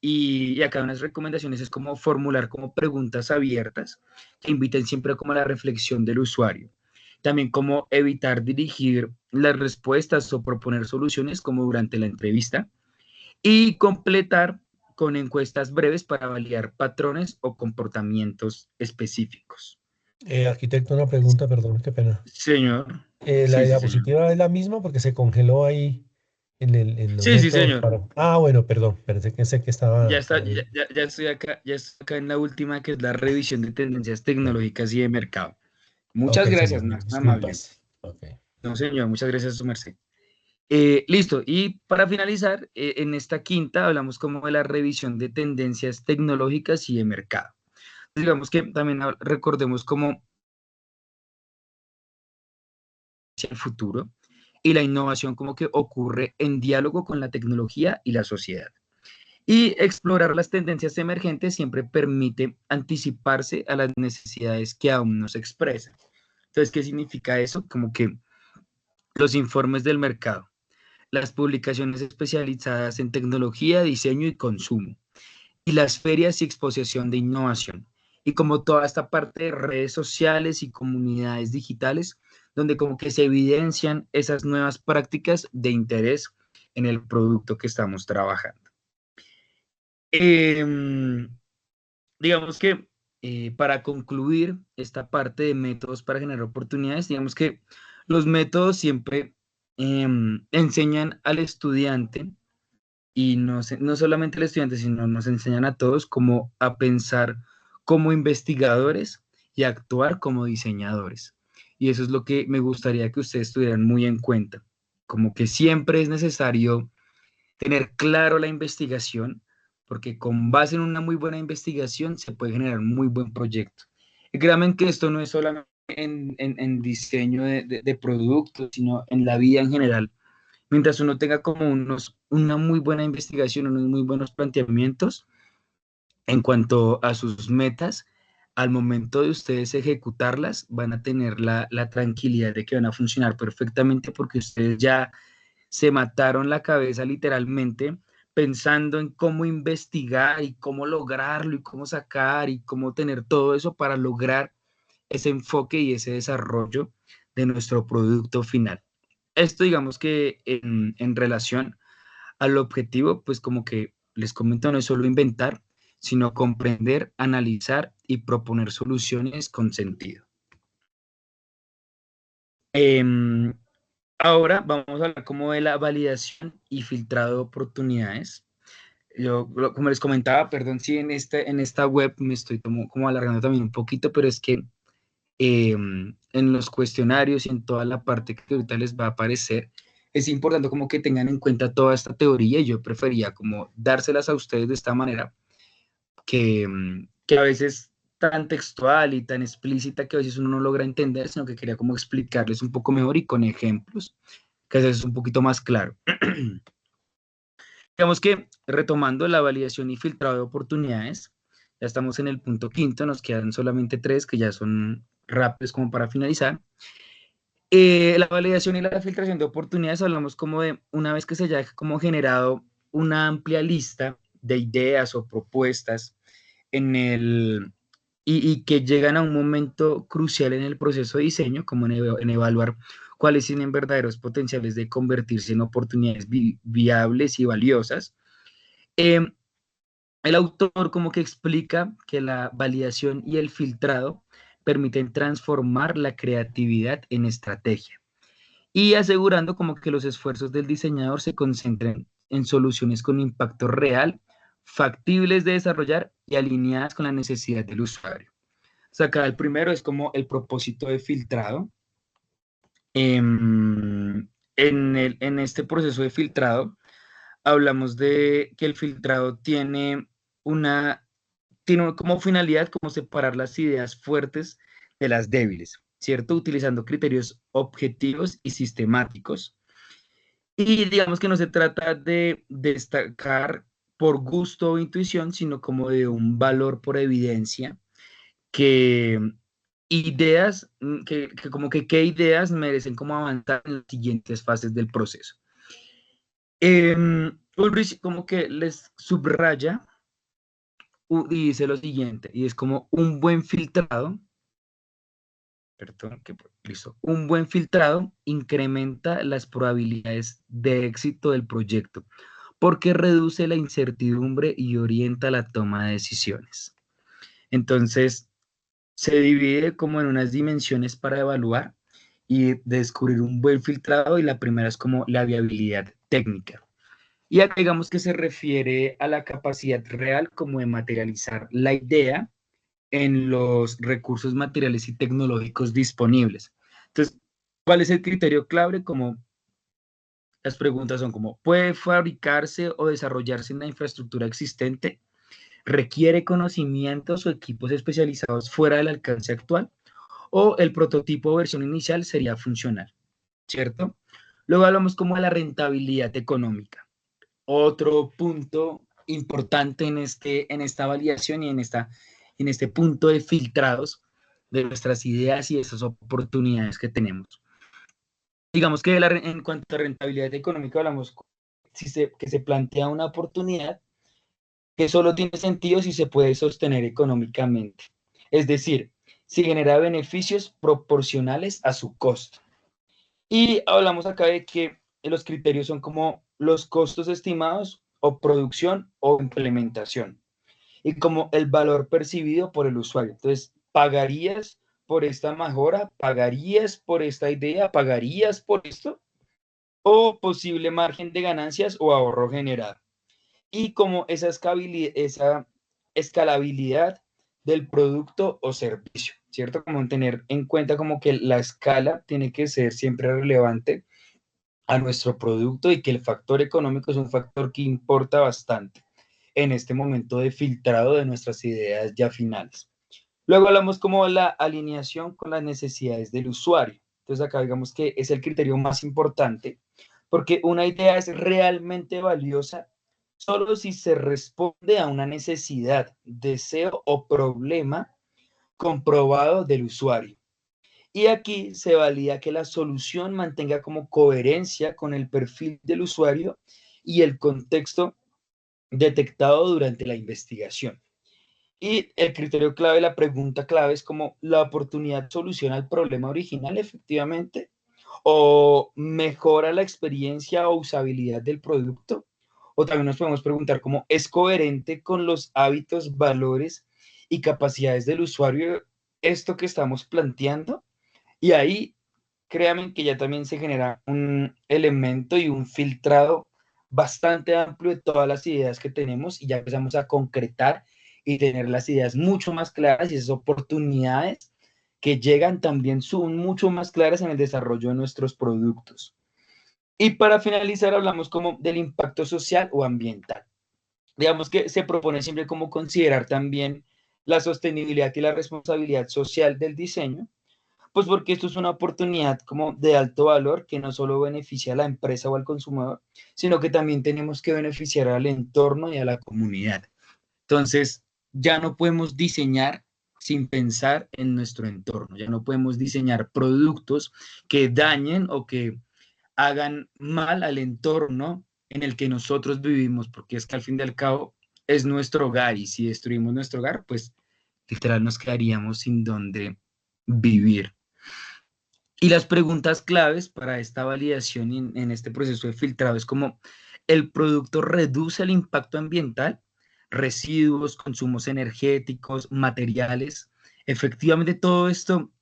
Y acá unas recomendaciones es como formular como preguntas abiertas que inviten siempre como a la reflexión del usuario. También como evitar dirigir las respuestas o proponer soluciones como durante la entrevista y completar con encuestas breves para validar patrones o comportamientos específicos. Arquitecto, una pregunta, perdón, qué pena. Señor. La Sí, sí, señor. diapositiva es la misma porque se congeló ahí en los Sí, sí, métodos señor. para... Ah, bueno, perdón, pensé que Ya estaba está, ahí. ya estoy acá en la última, que es la revisión de tendencias Ok, tecnológicas y de mercado. ok, Muchas gracias, señor, más amable. disculpas. Ok. No, señor, muchas gracias a su merced. Listo, y para finalizar, en esta quinta hablamos como de la revisión de tendencias tecnológicas y de mercado. Digamos que también recordemos cómo hacia el futuro y la innovación como que ocurre en diálogo con la tecnología y la sociedad. Y explorar las tendencias emergentes siempre permite anticiparse a las necesidades que aún no se expresan. Entonces, ¿qué significa eso? Como que los informes del mercado, las publicaciones especializadas en tecnología, diseño y consumo, y las ferias y exposición de innovación. Y como toda esta parte de redes sociales y comunidades digitales, donde como que se evidencian esas nuevas prácticas de interés en el producto que estamos trabajando. Eh, digamos que para concluir esta parte de métodos para generar oportunidades, digamos que los métodos siempre enseñan al estudiante, y no solamente al estudiante, sino nos enseñan a todos cómo a pensar como investigadores y a actuar como diseñadores. Y eso es lo que me gustaría que ustedes tuvieran muy en cuenta, como que siempre es necesario tener claro la investigación, porque con base en una muy buena investigación se puede generar un muy buen proyecto. Y créanme que esto no es solamente en diseño de productos, sino en la vida en general. Mientras uno tenga como una muy buena investigación, unos muy buenos planteamientos en cuanto a sus metas, al momento de ustedes ejecutarlas, van a tener la tranquilidad de que van a funcionar perfectamente porque ustedes ya se mataron la cabeza literalmente pensando en cómo investigar y cómo lograrlo y cómo sacar y cómo tener todo eso para lograr ese enfoque y ese desarrollo de nuestro producto final. Esto digamos que en relación al objetivo, pues como que les comento, no es solo inventar, sino comprender, analizar y proponer soluciones con sentido. Eh, Ahora vamos a hablar como de la validación y filtrado de oportunidades. Como les comentaba, perdón si en esta web me estoy como alargando también un poquito, pero es que en los cuestionarios y en toda la parte que ahorita les va a aparecer, es importante como que tengan en cuenta toda esta teoría y yo prefería como dárselas a ustedes de esta manera que a veces tan textual y tan explícita que a veces uno no logra entender, sino que quería como explicarles un poco mejor y con ejemplos, que eso es un poquito más claro. Digamos que retomando la validación y filtrado de oportunidades, ya estamos en el punto quinto, nos quedan solamente 3 que ya son rápidos como para finalizar. La validación y la filtración de oportunidades hablamos como de una vez que se haya como generado una amplia lista de ideas o propuestas en y que llegan a un momento crucial en el proceso de diseño, como en evaluar cuáles tienen verdaderos potenciales de convertirse en oportunidades viables y valiosas. Eh, el autor como que explica que la validación y el filtrado permiten transformar la creatividad en estrategia y asegurando como que los esfuerzos del diseñador se concentren en soluciones con impacto real, factibles de desarrollar y alineadas con la necesidad del usuario. O sea, acá el primero es como el propósito de filtrado. En este proceso de filtrado hablamos de que el filtrado tiene como finalidad como separar las ideas fuertes de las débiles, ¿cierto? Utilizando criterios objetivos y sistemáticos. Y digamos que no se trata de destacar por gusto o intuición, sino como de un valor por evidencia, que ideas, que como que qué ideas merecen como avanzar en las siguientes fases del proceso. Ulrich como que les subraya y dice lo siguiente, y es como un buen filtrado, perdón, listo, un buen filtrado incrementa las probabilidades de éxito del proyecto porque reduce la incertidumbre y orienta la toma de decisiones. Entonces, se divide como en unas dimensiones para evaluar y descubrir un buen filtrado y la primera es como la viabilidad técnica. Y acá digamos que se refiere a la capacidad real como de materializar la idea en los recursos materiales y tecnológicos disponibles. Entonces, ¿cuál es el criterio clave? Como las preguntas son como, ¿puede fabricarse o desarrollarse en la infraestructura existente? ¿Requiere conocimientos o equipos especializados fuera del alcance actual? ¿O el prototipo o versión inicial sería funcional? ¿Cierto? Luego hablamos como de la rentabilidad económica. Otro punto importante en esta validación y en este punto de filtrados de nuestras ideas y esas oportunidades que tenemos. Digamos que en cuanto a rentabilidad económica hablamos que se plantea una oportunidad que solo tiene sentido si se puede sostener económicamente. Es decir, si genera beneficios proporcionales a su costo. Y hablamos acá de que los criterios son como los costos estimados o producción o implementación y como el valor percibido por el usuario. Entonces, ¿pagarías por esta mejora? ¿Pagarías por esta idea? ¿Pagarías por esto? o posible margen de ganancias o ahorro generado. Y como esa escalabilidad del producto o servicio, ¿cierto? Como tener en cuenta como que la escala tiene que ser siempre relevante a nuestro producto y que el factor económico es un factor que importa bastante en este momento de filtrado de nuestras ideas ya finales. Luego hablamos como la alineación con las necesidades del usuario. Entonces acá digamos que es el criterio más importante porque una idea es realmente valiosa solo si se responde a una necesidad, deseo o problema comprobado del usuario. Y aquí se valida que la solución mantenga como coherencia con el perfil del usuario y el contexto detectado durante la investigación. Y el criterio clave, la pregunta clave es como la oportunidad soluciona el problema original efectivamente o mejora la experiencia o usabilidad del producto. O también nos podemos preguntar cómo es coherente con los hábitos, valores y capacidades del usuario esto que estamos planteando. Y ahí, créanme que ya también se genera un elemento y un filtrado bastante amplio de todas las ideas que tenemos y ya empezamos a concretar y tener las ideas mucho más claras y esas oportunidades que llegan también son mucho más claras en el desarrollo de nuestros productos. Y para finalizar hablamos como del impacto social o ambiental. Digamos que se propone siempre como considerar también la sostenibilidad y la responsabilidad social del diseño, pues porque esto es una oportunidad como de alto valor que no solo beneficia a la empresa o al consumidor, sino que también tenemos que beneficiar al entorno y a la comunidad. Entonces, ya no podemos diseñar sin pensar en nuestro entorno, ya no podemos diseñar productos que dañen o que hagan mal al entorno en el que nosotros vivimos, porque es que al fin y al cabo es nuestro hogar y si destruimos nuestro hogar, pues literal nos quedaríamos sin dónde vivir. Y las preguntas claves para esta validación en este proceso de filtrado es como el producto reduce el impacto ambiental, residuos, consumos energéticos, materiales. Efectivamente, todo esto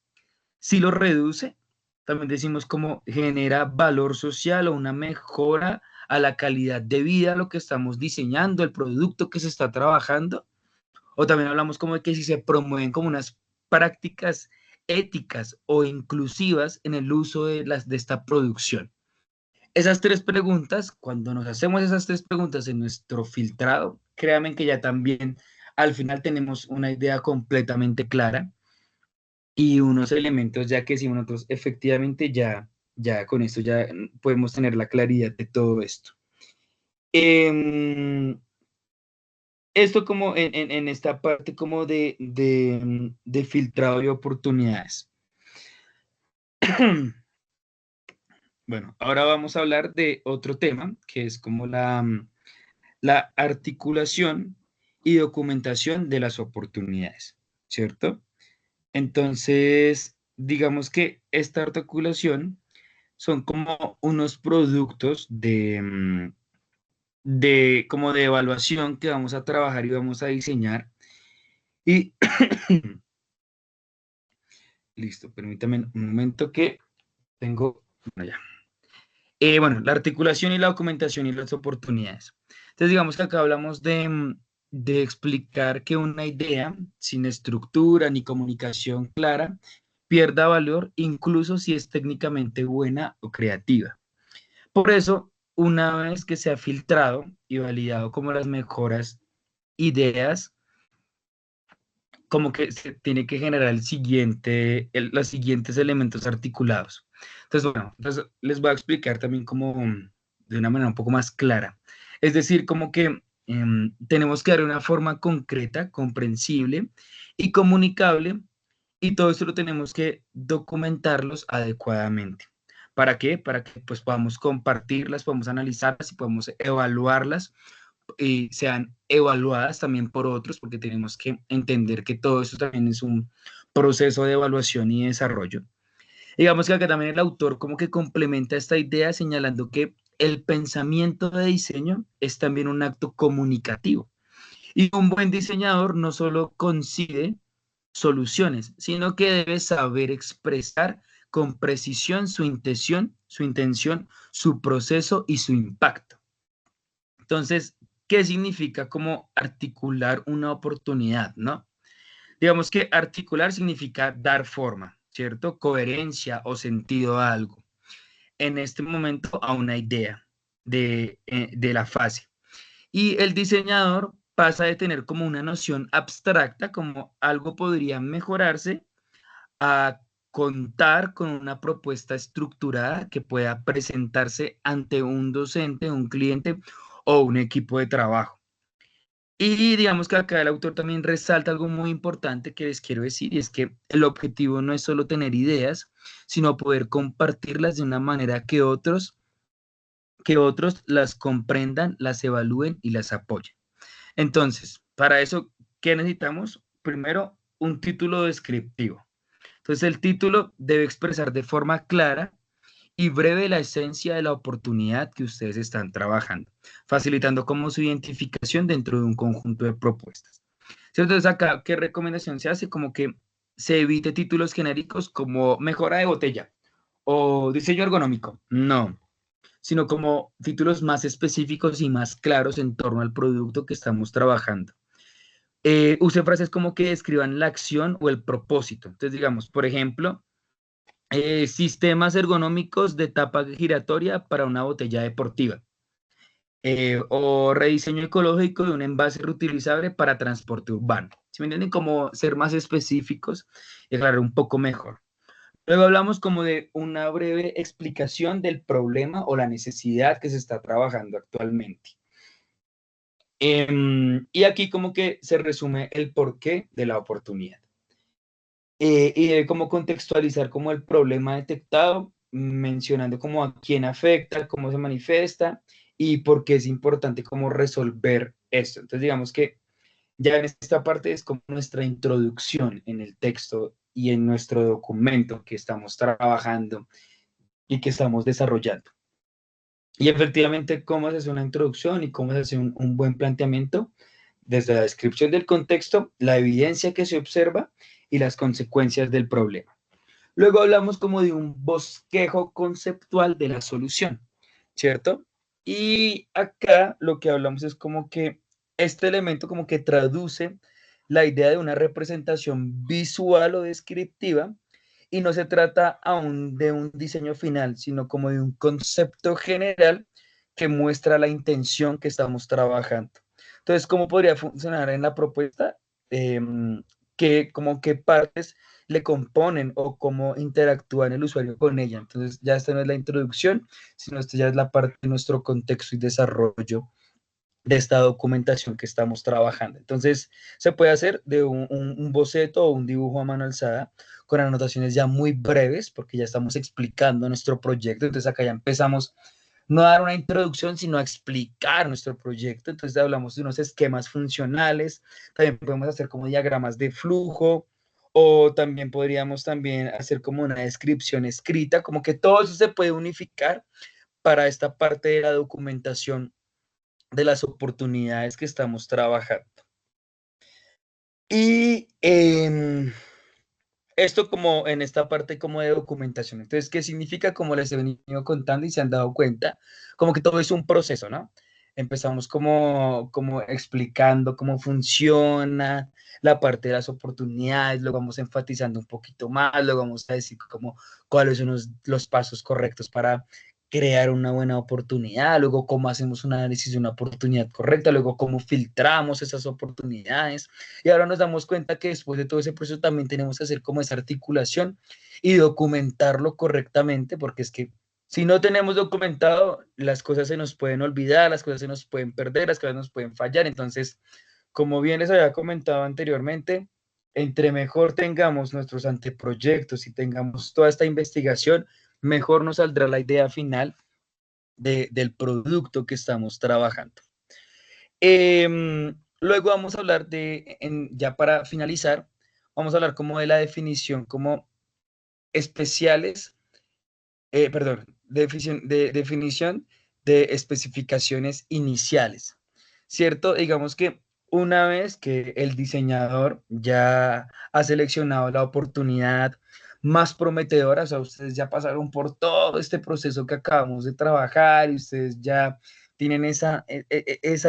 sí lo reduce. También decimos como genera valor social o una mejora a la calidad de vida, lo que estamos diseñando, el producto que se está trabajando. O también hablamos como de que si se promueven como unas prácticas éticas o inclusivas en el uso de esta producción. Esas tres preguntas, cuando nos hacemos esas tres preguntas en nuestro filtrado, créanme que ya también al final tenemos una idea completamente clara y unos elementos ya que si nosotros efectivamente ya con esto ya podemos tener la claridad de todo esto. Esto como en esta parte como de filtrado de oportunidades. Bueno, ahora vamos a hablar de otro tema que es como la articulación y documentación de las oportunidades, ¿cierto? Entonces, digamos que esta articulación son como unos productos de como de evaluación que vamos a trabajar y vamos a diseñar. Y listo, permítame un momento que tengo. Bueno, ya. Bueno, la articulación y la documentación y las oportunidades. Entonces, digamos que acá hablamos de explicar que una idea sin estructura ni comunicación clara pierda valor, incluso si es técnicamente buena o creativa. Por eso, una vez que se ha filtrado y validado como las mejores ideas, como que se tiene que generar los siguientes elementos articulados. Entonces, bueno, entonces les voy a explicar también como de una manera un poco más clara. Es decir, como que tenemos que dar una forma concreta, comprensible y comunicable, y todo esto lo tenemos que documentarlos adecuadamente. ¿Para qué? Para que pues podamos compartirlas, podamos analizarlas y podamos evaluarlas y sean evaluadas también por otros, porque tenemos que entender que todo eso también es un proceso de evaluación y desarrollo. Digamos que acá también el autor como que complementa esta idea señalando que el pensamiento de diseño es también un acto comunicativo. Y un buen diseñador no solo concibe soluciones, sino que debe saber expresar con precisión su intención, su proceso y su impacto. Entonces, ¿qué significa como articular una oportunidad, no? Digamos que articular significa dar forma, ¿cierto? Coherencia o sentido a algo. En este momento a una idea de la fase. Y el diseñador pasa de tener como una noción abstracta, como algo podría mejorarse, a contar con una propuesta estructurada que pueda presentarse ante un docente, un cliente o un equipo de trabajo. Y digamos que acá el autor también resalta algo muy importante que les quiero decir, y es que el objetivo no es solo tener ideas, sino poder compartirlas de una manera que otros las comprendan, las evalúen y las apoyen. Entonces, para eso, ¿qué necesitamos? Primero, un título descriptivo. Entonces, el título debe expresar de forma clara y breve la esencia de la oportunidad que ustedes están trabajando, facilitando como su identificación dentro de un conjunto de propuestas. ¿Cierto? Entonces, acá, ¿qué recomendación se hace? Como que se evite títulos genéricos como mejora de botella o diseño ergonómico. No, sino como títulos más específicos y más claros en torno al producto que estamos trabajando. Use frases como que describan la acción o el propósito. Entonces, digamos, por ejemplo, sistemas ergonómicos de tapa giratoria para una botella deportiva. O rediseño ecológico de un envase reutilizable para transporte urbano. ¿Sí me entienden? Como ser más específicos y aclarar un poco mejor. Luego hablamos como de una breve explicación del problema o la necesidad que se está trabajando actualmente. Y aquí como que se resume el porqué de la oportunidad. Y debe como contextualizar como el problema detectado, mencionando como a quién afecta, cómo se manifiesta y por qué es importante como resolver esto. Entonces digamos que ya en esta parte es como nuestra introducción en el texto y en nuestro documento que estamos trabajando y que estamos desarrollando. Y efectivamente, cómo se hace una introducción y cómo se hace un buen planteamiento desde la descripción del contexto, la evidencia que se observa y las consecuencias del problema. Luego hablamos como de un bosquejo conceptual de la solución, ¿cierto? Y acá lo que hablamos es como que este elemento como que traduce la idea de una representación visual o descriptiva y no se trata aún de un diseño final, sino como de un concepto general que muestra la intención que estamos trabajando. Entonces, ¿cómo podría funcionar en la propuesta? Como qué partes le componen o cómo interactúa el usuario con ella. Entonces, ya esta no es la introducción, sino esta ya es la parte de nuestro contexto y desarrollo de esta documentación que estamos trabajando. Entonces, se puede hacer de un boceto o un dibujo a mano alzada con anotaciones ya muy breves, porque ya estamos explicando nuestro proyecto. Entonces, acá ya empezamos no a dar una introducción, sino a explicar nuestro proyecto. Entonces, hablamos de unos esquemas funcionales, también podemos hacer como diagramas de flujo, o también podríamos también hacer como una descripción escrita, como que todo eso se puede unificar para esta parte de la documentación de las oportunidades que estamos trabajando. Y esto como en esta parte como de documentación. Entonces, ¿qué significa? Como les he venido contando y se han dado cuenta, como que todo es un proceso, ¿no? Empezamos como explicando cómo funciona la parte de las oportunidades, luego vamos enfatizando un poquito más, luego vamos a decir como cuáles son los pasos correctos para crear una buena oportunidad, luego cómo hacemos un análisis de una oportunidad correcta, luego cómo filtramos esas oportunidades. Y ahora nos damos cuenta que después de todo ese proceso también tenemos que hacer como esa articulación y documentarlo correctamente, porque es que si no tenemos documentado, las cosas se nos pueden olvidar, las cosas se nos pueden perder, las cosas nos pueden fallar. Entonces, como bien les había comentado anteriormente, entre mejor tengamos nuestros anteproyectos y tengamos toda esta investigación, mejor nos saldrá la idea final del producto que estamos trabajando. Luego vamos a hablar ya para finalizar, vamos a hablar como de la definición como especiales, perdón, definición de especificaciones iniciales, ¿cierto? Digamos que una vez que el diseñador ya ha seleccionado la oportunidad, más prometedora. O sea, ustedes ya pasaron por todo este proceso que acabamos de trabajar y ustedes ya tienen esa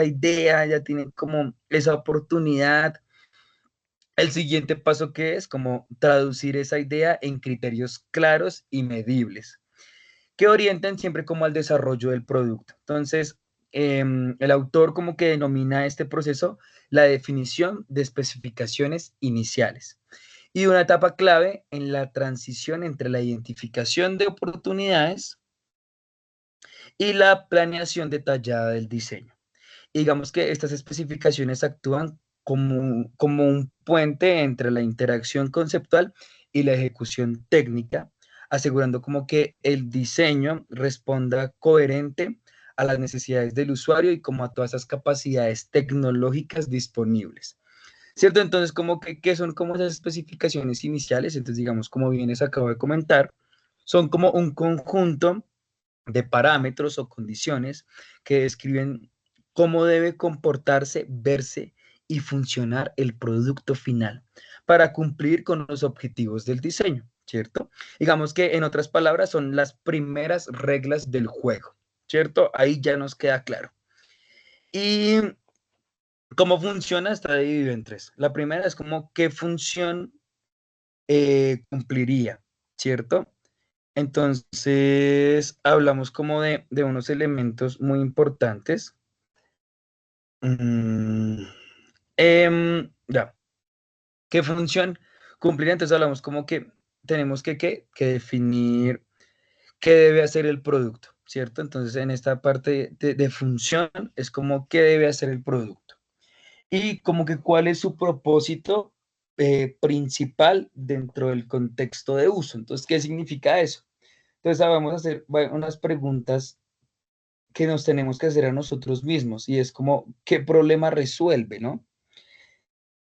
idea, ya tienen como esa oportunidad. El siguiente paso que es como traducir esa idea en criterios claros y medibles que orienten siempre como al desarrollo del producto. Entonces, el autor como que denomina este proceso la definición de especificaciones iniciales y una etapa clave en la transición entre la identificación de oportunidades y la planeación detallada del diseño. Y digamos que estas especificaciones actúan como un puente entre la interacción conceptual y la ejecución técnica, asegurando como que el diseño responda coherente a las necesidades del usuario y como a todas esas capacidades tecnológicas disponibles. ¿Cierto? Entonces, como que, ¿qué son como esas especificaciones iniciales? Entonces, digamos, como bien les acabo de comentar, son como un conjunto de parámetros o condiciones que describen cómo debe comportarse, verse y funcionar el producto final para cumplir con los objetivos del diseño, ¿cierto? Digamos que en otras palabras son las primeras reglas del juego, ¿cierto? Ahí ya nos queda claro. Y cómo funciona está dividido en tres. La primera es como qué función cumpliría, ¿cierto? Entonces, hablamos como de unos elementos muy importantes. Mm, ya, ¿qué función cumplir? Entonces hablamos como que tenemos que definir qué debe hacer el producto, ¿cierto? Entonces, en esta parte de función es como qué debe hacer el producto. Y como que cuál es su propósito principal dentro del contexto de uso. Entonces, ¿qué significa eso? Entonces, vamos a hacer unas preguntas que nos tenemos que hacer a nosotros mismos y es como, ¿qué problema resuelve, no?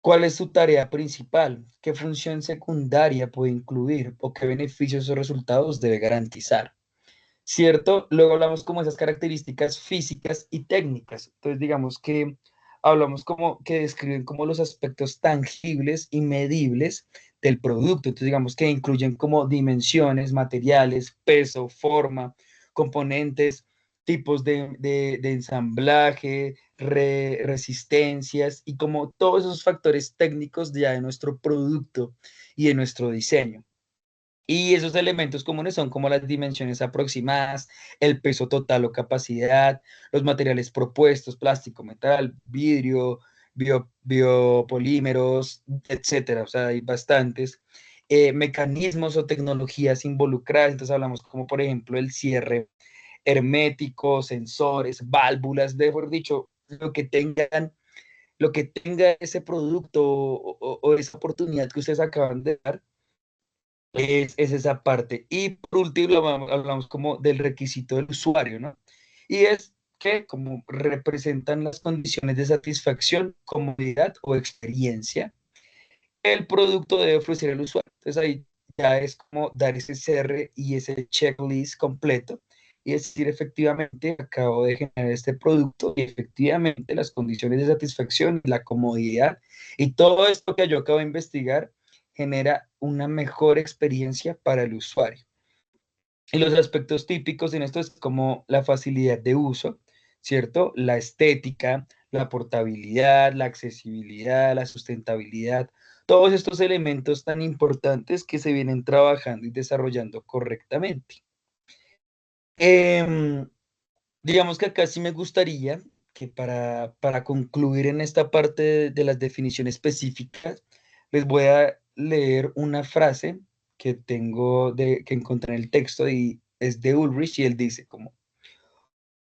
¿Cuál es su tarea principal? ¿Qué función secundaria puede incluir? ¿O qué beneficios o resultados debe garantizar? ¿Cierto? Luego hablamos como esas características físicas y técnicas. Entonces, digamos que hablamos como que describen como los aspectos tangibles y medibles del producto. Entonces, digamos que incluyen como dimensiones, materiales, peso, forma, componentes, tipos de ensamblaje, resistencias y como todos esos factores técnicos ya de nuestro producto y de nuestro diseño. Y esos elementos comunes son como las dimensiones aproximadas, el peso total o capacidad, los materiales propuestos, plástico, metal, vidrio, biopolímeros, etcétera. O sea, hay bastantes mecanismos o tecnologías involucradas. Entonces hablamos como por ejemplo el cierre hermético, sensores, válvulas, mejor dicho, lo que tenga ese producto o esa oportunidad que ustedes acaban de dar es esa parte. Y por último, hablamos como del requisito del usuario, ¿no? Y es que como representan las condiciones de satisfacción, comodidad o experiencia, el producto debe ofrecer al usuario. Entonces ahí ya es como dar ese CR y ese checklist completo y decir efectivamente acabo de generar este producto y efectivamente las condiciones de satisfacción, la comodidad y todo esto que yo acabo de investigar genera una mejor experiencia para el usuario. Y los aspectos típicos en esto es como la facilidad de uso, ¿cierto? La estética, la portabilidad, la accesibilidad, la sustentabilidad, todos estos elementos tan importantes que se vienen trabajando y desarrollando correctamente. Em, digamos que acá sí me gustaría que para concluir en esta parte de las definiciones específicas, les voy a leer una frase que que encontré en el texto y es de Ulrich y él dice como,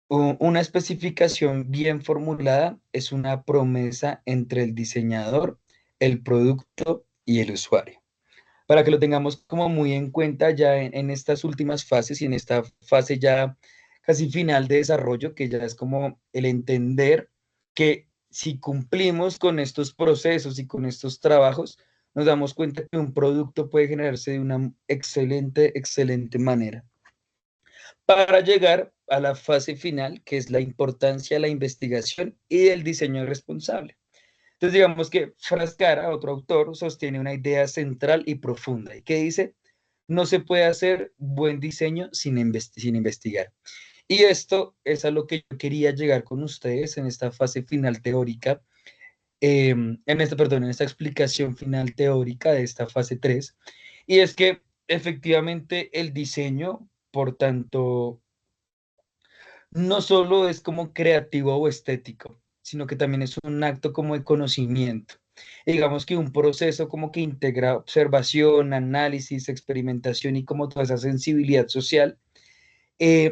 Una especificación bien formulada es una promesa entre el diseñador, el producto y el usuario. Para que lo tengamos como muy en cuenta ya en estas últimas fases y en esta fase ya casi final de desarrollo, que ya es como el entender que si cumplimos con estos procesos y con estos trabajos, nos damos cuenta que un producto puede generarse de una excelente manera para llegar a la fase final, que es la importancia de la investigación y del diseño responsable. Entonces, digamos que Frascara, otro autor, sostiene una idea central y profunda, y que dice no se puede hacer buen diseño sin investigar. Y esto es a lo que yo quería llegar con ustedes en esta fase final teórica, en esta explicación final teórica de esta fase 3. Y es que efectivamente el diseño, por tanto, no solo es como creativo o estético, sino que también es un acto como de conocimiento. Y digamos que un proceso como que integra observación, análisis, experimentación y como toda esa sensibilidad social.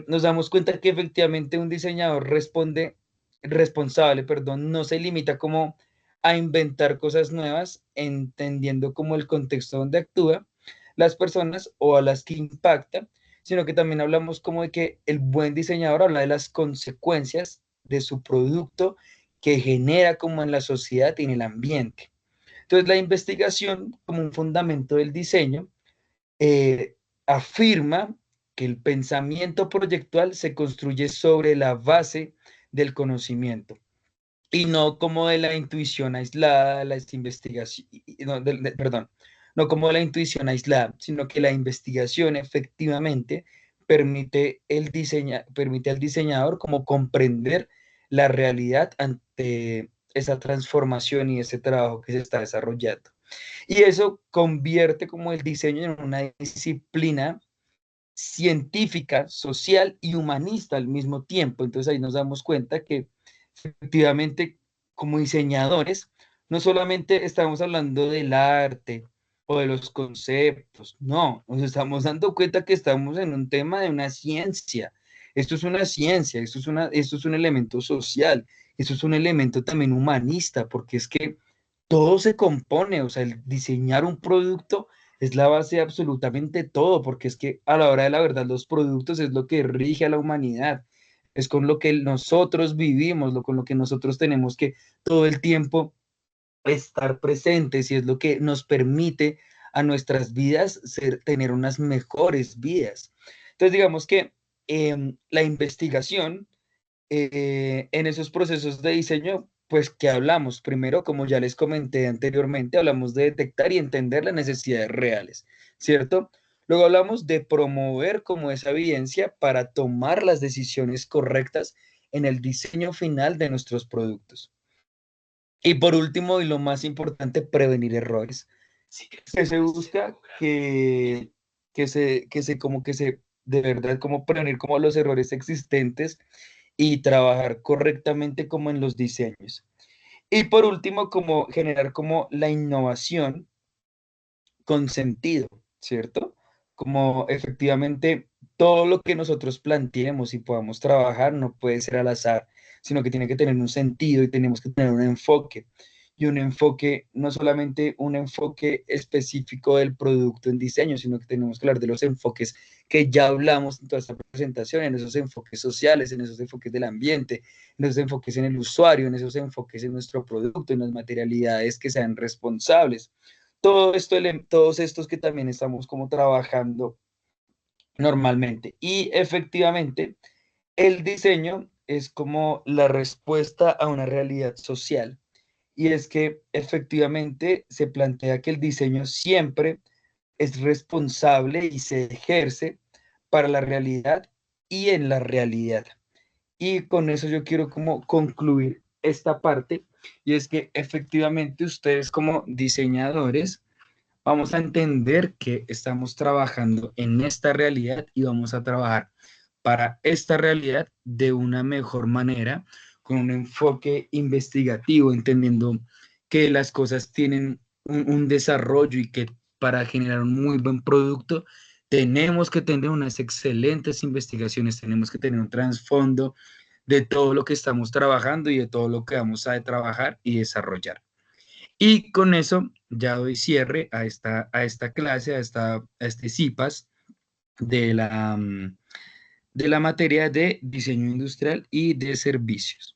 Nos damos cuenta que efectivamente un diseñador responsable, perdón, no se limita como a inventar cosas nuevas, entendiendo como el contexto donde actúa las personas o a las que impacta, sino que también hablamos como de que el buen diseñador habla de las consecuencias de su producto que genera como en la sociedad y en el ambiente. Entonces, la investigación como un fundamento del diseño afirma que el pensamiento proyectual se construye sobre la base del conocimiento y no como de la intuición aislada, las investigaciones, no, perdón, no como de la intuición aislada, sino que la investigación efectivamente permite al diseñador como comprender la realidad ante esa transformación y ese trabajo que se está desarrollando. Y eso convierte como el diseño en una disciplina científica, social y humanista al mismo tiempo. Entonces ahí nos damos cuenta que efectivamente como diseñadores no solamente estamos hablando del arte o de los conceptos, no, nos estamos dando cuenta que estamos en un tema de una ciencia. Esto es una ciencia, esto es un elemento social, esto es un elemento también humanista, porque es que todo se compone, o sea, el diseñar un producto es la base de absolutamente todo, porque es que a la hora de la verdad los productos es lo que rige a la humanidad, es con lo que nosotros vivimos, con lo que nosotros tenemos que todo el tiempo estar presentes y es lo que nos permite a nuestras vidas tener unas mejores vidas. Entonces, digamos que la investigación en esos procesos de diseño, pues que hablamos, primero, como ya les comenté anteriormente, hablamos de detectar y entender las necesidades reales, ¿cierto? Luego hablamos de promover como esa evidencia para tomar las decisiones correctas en el diseño final de nuestros productos. Y por último, y lo más importante, prevenir errores. Que se busca que se, de verdad, como prevenir como los errores existentes y trabajar correctamente como en los diseños. Y por último, como generar como la innovación con sentido, ¿cierto? Como efectivamente todo lo que nosotros planteemos y podamos trabajar no puede ser al azar, sino que tiene que tener un sentido y tenemos que tener un enfoque. Y un enfoque, no solamente un enfoque específico del producto en diseño, sino que tenemos que hablar de los enfoques que ya hablamos en toda esta presentación, en esos enfoques sociales, en esos enfoques del ambiente, en esos enfoques en el usuario, en esos enfoques en nuestro producto, en las materialidades que sean responsables. Todo esto, todos estos que también estamos como trabajando normalmente. Y efectivamente, el diseño es como la respuesta a una realidad social. Y es que efectivamente se plantea que el diseño siempre es responsable y se ejerce para la realidad y en la realidad. Y con eso yo quiero como concluir esta parte. Y es que efectivamente ustedes como diseñadores vamos a entender que estamos trabajando en esta realidad y vamos a trabajar para esta realidad de una mejor manera, con un enfoque investigativo, entendiendo que las cosas tienen un desarrollo y que para generar un muy buen producto tenemos que tener unas excelentes investigaciones, tenemos que tener un trasfondo de todo lo que estamos trabajando y de todo lo que vamos a trabajar y desarrollar. Y con eso ya doy cierre a esta clase, a este CIPAS de la materia de diseño industrial y de servicios.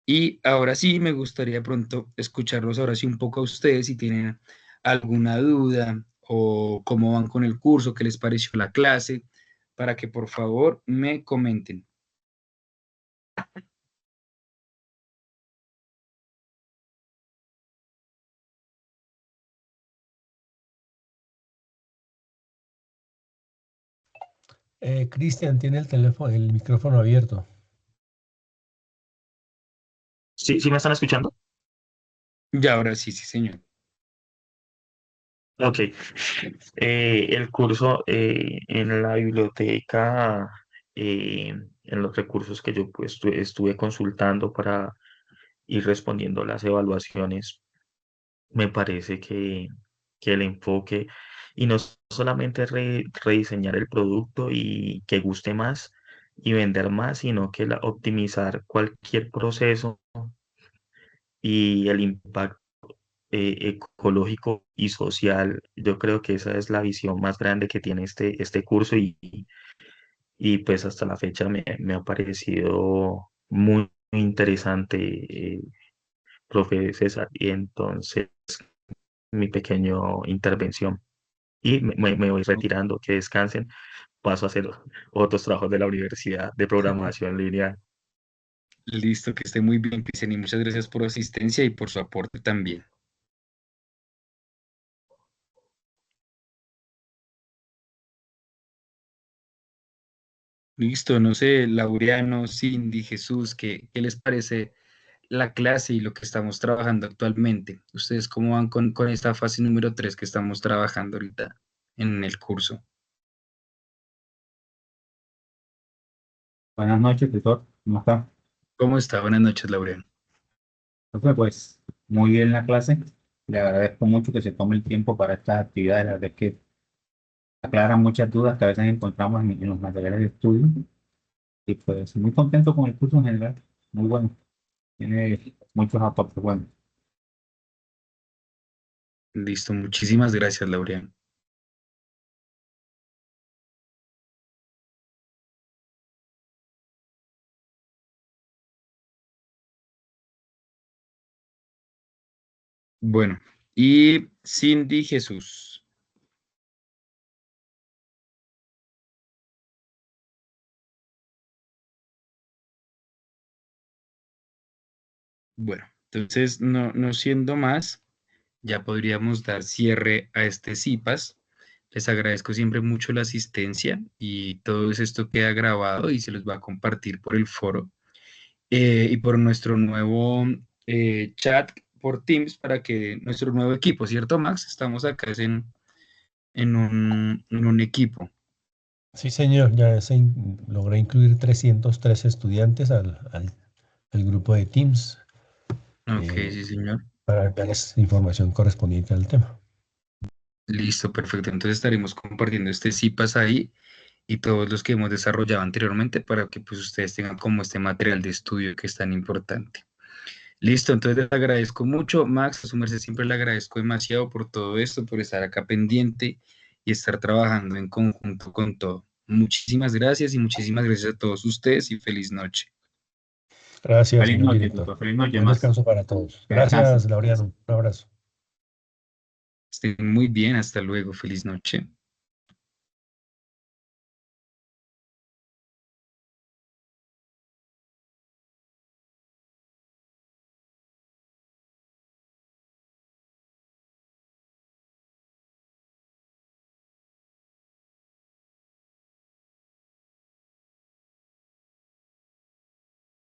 Y ahora sí, me gustaría pronto escucharlos ahora sí un poco a ustedes si tienen alguna duda o cómo van con el curso, qué les pareció la clase, para que por favor me comenten. Cristian tiene el teléfono, el micrófono abierto. ¿Sí, sí me están escuchando? Ya, ahora sí, sí, señor. Ok. El curso en la biblioteca, en los recursos que yo pues, estuve consultando para ir respondiendo las evaluaciones, me parece que el enfoque, y no solamente rediseñar el producto y que guste más y vender más, sino que optimizar cualquier proceso y el impacto ecológico y social. Yo creo que esa es la visión más grande que tiene este curso y pues hasta la fecha me ha parecido muy interesante, profe César. Y entonces mi pequeño intervención. Y me voy retirando, que descansen. Paso a hacer otros trabajos de la universidad de programación lineal. Listo, que esté muy bien, Cristian, y muchas gracias por su asistencia y por su aporte también. Listo, no sé, Laureano, Cindy, Jesús, ¿qué les parece la clase y lo que estamos trabajando actualmente? ¿Ustedes cómo van con esta fase número 3 que estamos trabajando ahorita en el curso? Buenas noches, tutor. ¿Cómo está? ¿Cómo está? Buenas noches, Laureano. Profe, pues muy bien la clase. Le agradezco mucho que se tome el tiempo para estas actividades. La verdad es que aclaran muchas dudas que a veces encontramos en los materiales de estudio. Y pues muy contento con el curso en general. Muy bueno. Tiene muchos aportes buenos. Listo, muchísimas gracias, Laureano. Bueno, y Cindy, Jesús. Bueno, entonces, no siendo más, ya podríamos dar cierre a este CIPAS. Les agradezco siempre mucho la asistencia y todo esto queda grabado y se los va a compartir por el foro y por nuestro nuevo chat por Teams para que nuestro nuevo equipo, ¿cierto, Max? Estamos acá en un equipo. Sí, señor, logré incluir 303 estudiantes al grupo de Teams Ok, eh, sí, señor. para enviarles información correspondiente al tema. Listo, perfecto. Entonces estaremos compartiendo este CIPAS ahí y todos los que hemos desarrollado anteriormente para que pues ustedes tengan como este material de estudio que es tan importante. Listo, entonces les agradezco mucho, Max, a su merced siempre le agradezco demasiado por todo esto, por estar acá pendiente y estar trabajando en conjunto con todo. Muchísimas gracias y muchísimas gracias a todos ustedes y feliz noche. Gracias, Feliz señor noche, director. tutor. Feliz noche, Buen más. descanso para todos. Que descansen. Gracias, Laureano. Un abrazo. Estén muy bien, hasta luego, feliz noche.